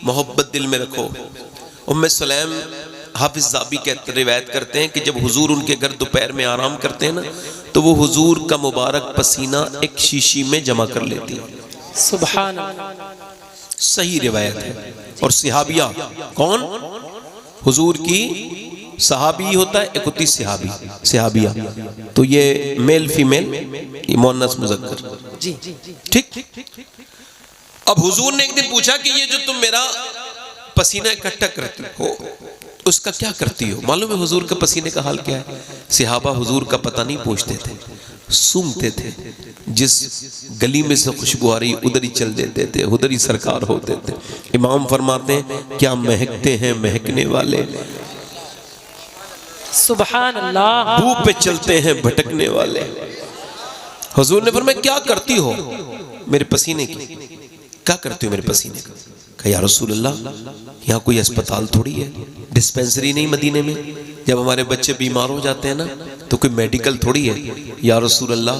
मोहब्बत दिल में रखो। उम्मे सुलैम हाफिज ज़ाबी कहते रिवायत करते हैं कि जब हुजूर उनके घर दोपहर में आराम करते हैं ना, तो वो हुजूर का मुबारक पसीना एक शीशी में जमा कर लेती है। सुभान। सही रिवायत है। और सिहाबिया कौन? हुजूर की सहाबी होता है, एक होती है सिहाबी, सिहाबिया। तो ये मेल फीमेल, ये मुअन्नस मुज़क्कर। जी ठीक। अब हुजूर ने एक दिन पूछा कि ये जो तुम मेरा पसीना इकट्ठा करती हो उसका क्या करती हो? मालूम है हुजूर का पसीने का हाल क्या है? सिहाबा हुजूर का पता नहीं पूछते थे। सूंघते थे, जिस गली में से खुशबू आ रही उधर ही चल देते थे, उधर ही सरकार होते थे। इमाम फरमाते हैं क्या महकते हैं महकने वाले, सुभान अल्लाह। बू पे चलते हैं भटकने वाले। हुजूर ने फरमाया क्या करती हो मेरे पसीने की, क्या करती हो मेरे पसीने का? कहा या रसूल अल्लाह, यहाँ कोई अस्पताल थोड़ी है, डिस्पेंसरी नहीं मदीने में, जब हमारे बच्चे बीमार हो जाते हैं ना तो कोई मेडिकल थोड़ी है। या रसूल अल्लाह,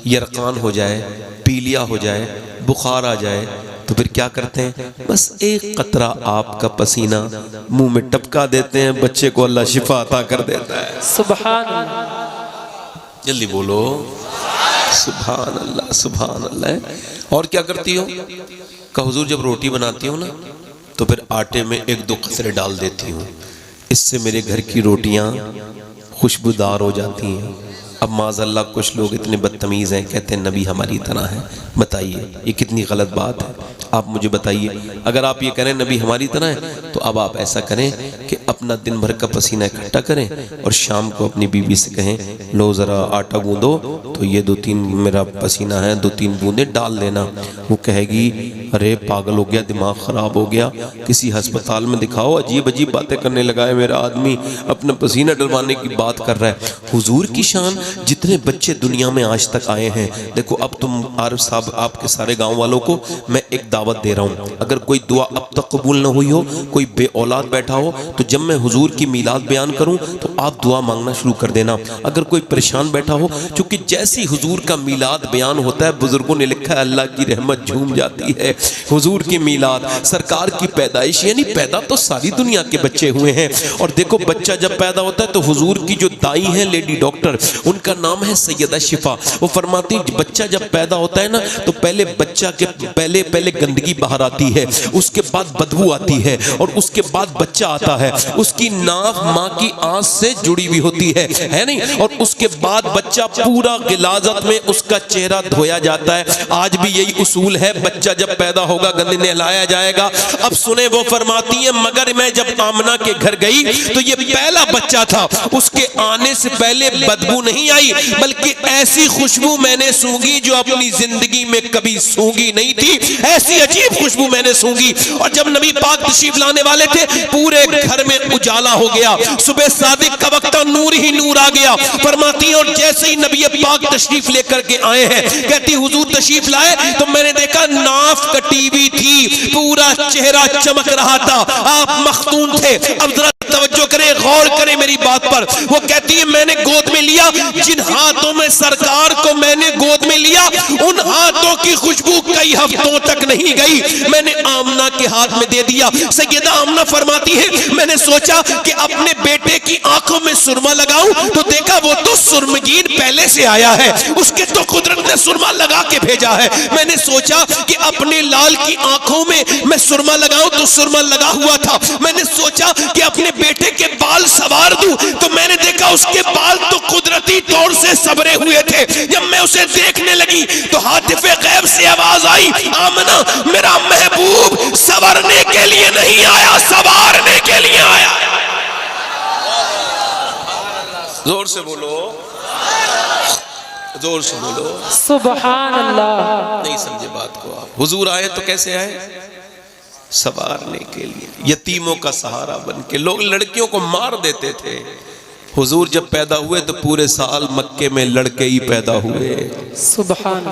यरकान हो जाए, पीलिया हो जाए, बुखार आ जाए तो फिर क्या करते हैं? बस एक कतरा आपका पसीना मुंह में टपका देते हैं, बच्चे को अल्लाह शिफा अता कर देता है। सुभान अल्लाह, जल्दी बोलो सुभान अल्लाह सुभान अल्लाह। और क्या करती हो? का हुजूर जब रोटी बनाती हो ना तो फिर आटे में एक दो कतरे डाल देती हूँ, इससे मेरे घर की रोटियां खुशबूदार हो जाती हैं। अब माज़अल्लाह कुछ लोग इतने बदतमीज़ हैं, कहते हैं नबी हमारी तरह है। बताइए ये कितनी गलत बात है? आप मुझे बताइए, अगर आप ये करें नबी हमारी तरह है तो अब आप ऐसा करें कि अपना दिन भर का पसीना इकट्ठा करें और शाम को अपनी बीवी से कहें लो ज़रा आटा गूंदो, तो ये 2-3 मेरा पसीना है 2-3 बूंदे डाल देना। वो कहेगी अरे पागल हो गया, दिमाग ख़राब हो गया, किसी अस्पताल में दिखाओ, अजीब अजीब बातें करने लगा है मेरा आदमी, अपना पसीना डलवाने की बात कर रहा है। हुजूर की शान, जितने बच्चे दुनिया में आज तक आए हैं, देखो अब तुम आरिफ साहब आपके सारे गांव वालों को मैं एक दावत दे रहा हूँ, अगर कोई दुआ अब तक कबूल ना हुई हो, कोई बे औलाद बैठा हो, तो जब मैं हुजूर की मीलाद बयान करूँ तो आप दुआ मांगना शुरू कर देना। अगर कोई परेशान बैठा हो, क्योंकि जैसी हुजूर का मीलाद बयान होता है बुजुर्गों ने लिखा है अल्लाह की रहमत झूम जाती है। हुजूर की मीलाद, सरकार की पैदाइश, यानी पैदा तो सारी दुनिया के बच्चे हुए हैं। और देखो बच्चा जब पैदा होता है तो हुजूर की जो दाई है लेडी डॉक्टर, उनका नाम है सैयदा शिफा, वो फरमाती बच्चा जब पैदा होता है ना तो पहले बच्चा के पहले गंदगी बाहर आती है, उसके बाद बदबू आती है और उसके बाद बच्चा आता है। उसकी नाक माँ की आंख से जुड़ी हुई होती है नहीं? और उसके बाद बच्चा पूरा गिलाजत में उसका चेहरा धोया जाता है। आज भी यही उसूल है, बच्चा जब पैदा होगा गंदे नहलाया जाएगा। अब सुने, वो फरमाती है मगर मैं जब आमना के घर गई तो ये पहला बच्चा था, उसके आने से पहले बदबू नहीं आई, बल्कि ऐसी खुशबू मैंने सूंघी जो अपनी जिंदगी में कभी सूंघी नहीं थी, ऐसी अजीब खुशबू मैंने सूंघी। और जब नबी पाक तशरीफ लाने वाले थे पूरे घर में उजाला हो गया, सुबह सादिक का वक्त नूर ही नूर आ गया। फरमाती और जैसे ही नबी पाक तशरीफ लेकर के आए हैं, कहती हुजूर तशरीफ लाए तो मैंने देखा नाफ कटी हुई थी, पूरा चेहरा चमक रहा था, आप मखतून थे। अब जरा तवज्जो करें, गौर करें मेरी बात पर। वो कहती है मैंने गोद में लिया, जिन हाथों में सरकार को मैंने गोद में लिया उन हाथों की खुशबू कई हफ्तों तक नहीं गई, मैंने आमना के हाथ में दे दिया। सैयदा आमना फरमाती है मैंने सोचा कि अपने बेटे की आंखों में सुरमा लगाऊं तो देखा वो तो सुरमगीन पहले से आया है, उसके तो कुदरत ने सुरमा लगा के भेजा है। मैंने सोचा कि अपने लाल की आंखों में मैं सुरमा लगाऊं तो सुरमा लगा हुआ था। मैंने सोचा कि अपने बेटे के बाल सवार दूं तो मैंने देखा उसके बाल तो कुदरती तौर से सबरे हुए थे। जब मैं उसे देखने लगी तो हातिफे गैब से आवाज आई, आमना मेरा महबूब संवरने के लिए नहीं आया, संवारने के लिए आया। जोर से बोलो, जोर से बोलो सुभान अल्लाह। नहीं समझे बात को आप? हुजूर आए तो कैसे आए? संवारने के लिए, यतीमों का सहारा बन के। लोग लड़कियों को मार देते थे, हुजूर जब पैदा हुए तो पूरे साल मक्के में लड़के ही पैदा हुए, सुभान,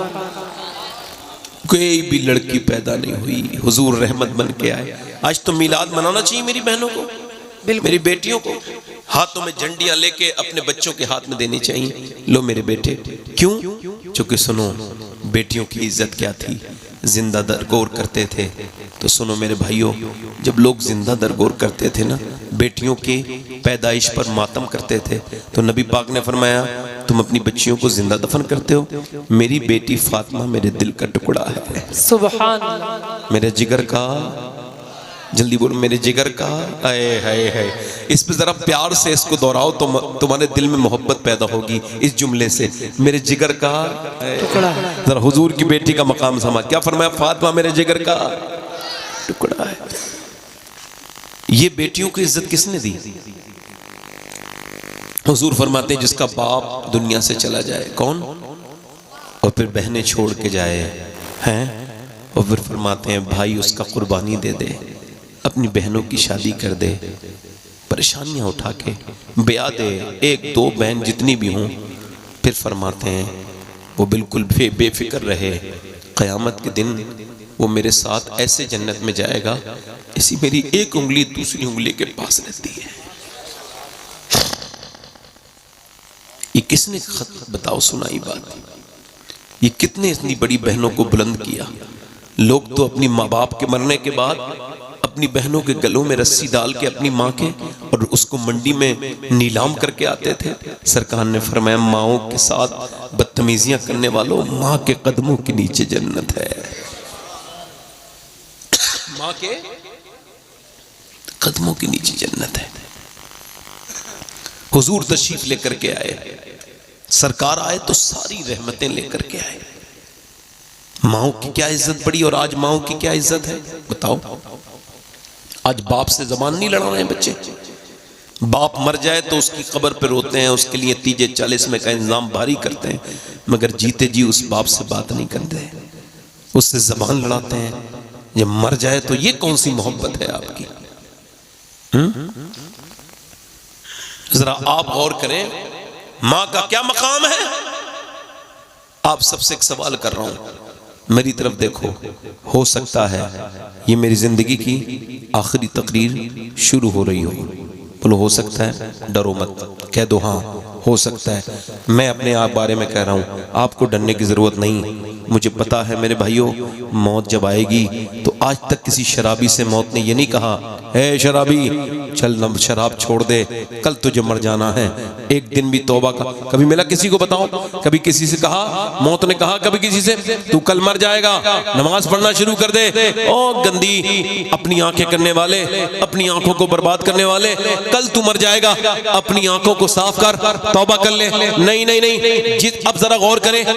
कोई भी लड़की पैदा नहीं हुई, हुजूर रहमत बन के आए। आज तो मिलाद मनाना चाहिए मेरी बहनों को, मेरी बेटियों को, हाथों में झंडियां लेके अपने बच्चों के हाथ में देनी चाहिए, लो मेरे बेटे। क्यों? क्योंकि सुनो बेटियों की इज्जत क्या थी, जिंदा दरगोर करते थे। तो सुनो मेरे भाइयों, जब लोग जिंदा दरगोर करते थे ना, बेटियों की पैदाइश पर मातम करते थे, तो नबी पाक ने फरमाया तुम अपनी बच्चियों को जिंदा दफन करते हो, मेरी बेटी फातिमा मेरे दिल का टुकड़ा है, सुभान, मेरे जिगर का, जल्दी बोलो मेरे जिगर का, आए हाय हाय। इस पे जरा प्यार से इसको दोहराओ तो तुम्हारे दिल में मोहब्बत पैदा होगी इस जुमले से, मेरे जिगर का टुकड़ा। जरा हुजूर की बेटी का मकाम समा, क्या फरमाया? फातिमा मेरे जिगर का टुकड़ा है। ये बेटियों की इज्जत किसने दी? हुजूर फरमाते हैं जिसका बाप दुनिया से चला जाए। कौन? और फिर बहनें छोड़ के जाए हैं, और फिर फरमाते हैं भाई उसका कुर्बानी दे दे, अपनी बहनों की शादी कर दे, परेशानियां उठा के ब्याह दे, एक दो बहन जितनी भी हों। फिर फरमाते हैं वो बिल्कुल बेफिक्र रहे, क़यामत के दिन वो मेरे साथ ऐसे जन्नत में जाएगा इसी मेरी एक उंगली दूसरी उंगली के पास रहती है। ये किसने खत बताओ सुनाई बात? ये कितने इतनी बड़ी बहनों को बुलंद किया। लोग तो अपनी माँ बाप के मरने के बाद अपनी बहनों के गलों में रस्सी डाल के अपनी माँ के और उसको मंडी में नीलाम करके आते थे। सरकार ने फरमाया माँओं के साथ बदतमीजियां करने वालों, माँ के कदमों के नीचे जन्नत है। माँ के कदमों के नीचे जन्नत है। हुजूर तशरीफ लेकर के आए, सरकार आए तो सारी रहमतें लेकर के आए। माओ की क्या इज्जत पड़ी और आज माओ की क्या इज्जत है बताओ? आज बाप से जबान नहीं लड़ा रहे हैं बच्चे। बाप मर जाए तो उसकी कब्र पे रोते हैं, उसके लिए तीजे 40 में का इंतजाम भारी करते हैं, मगर जीते जी उस बाप से बात नहीं करते, उससे जबान लड़ाते हैं। जब मर जाए तो ये कौन सी मोहब्बत है आपकी? जरा आप गौर करें, माँ का क्या मकाम है। आप सबसे एक सवाल कर रहा हूं, मेरी तरफ देखो। हो सकता है ये मेरी जिंदगी की आखिरी तकरीर शुरू हो रही हो। बोलो हो सकता है, डरो मत, कह दो हाँ हो सकता है। मैं अपने आप बारे में कह रहा हूं, आपको डरने की जरूरत नहीं। मुझे पता है मेरे भाइयों, मौत जब आएगी तो आज तक किसी शराबी से मौत ने ये नहीं कहा है शराबी चल न शराब छोड़ दे, कल तुझे मर जाना है। एक दिन भी तौबा का कभी मिला किसी को? बताओ, कभी किसी से कहा? मौत ने कहा कभी किसी से तू कल मर जाएगा, नमाज पढ़ना शुरू कर दे? ओ गंदी अपनी आंखें करने वाले, अपनी आंखों को बर्बाद करने वाले, कल तू मर जाएगा, अपनी आंखों को साफ कर, तौबा कर ले। नहीं नहीं नहीं, अब जरा गौर करें,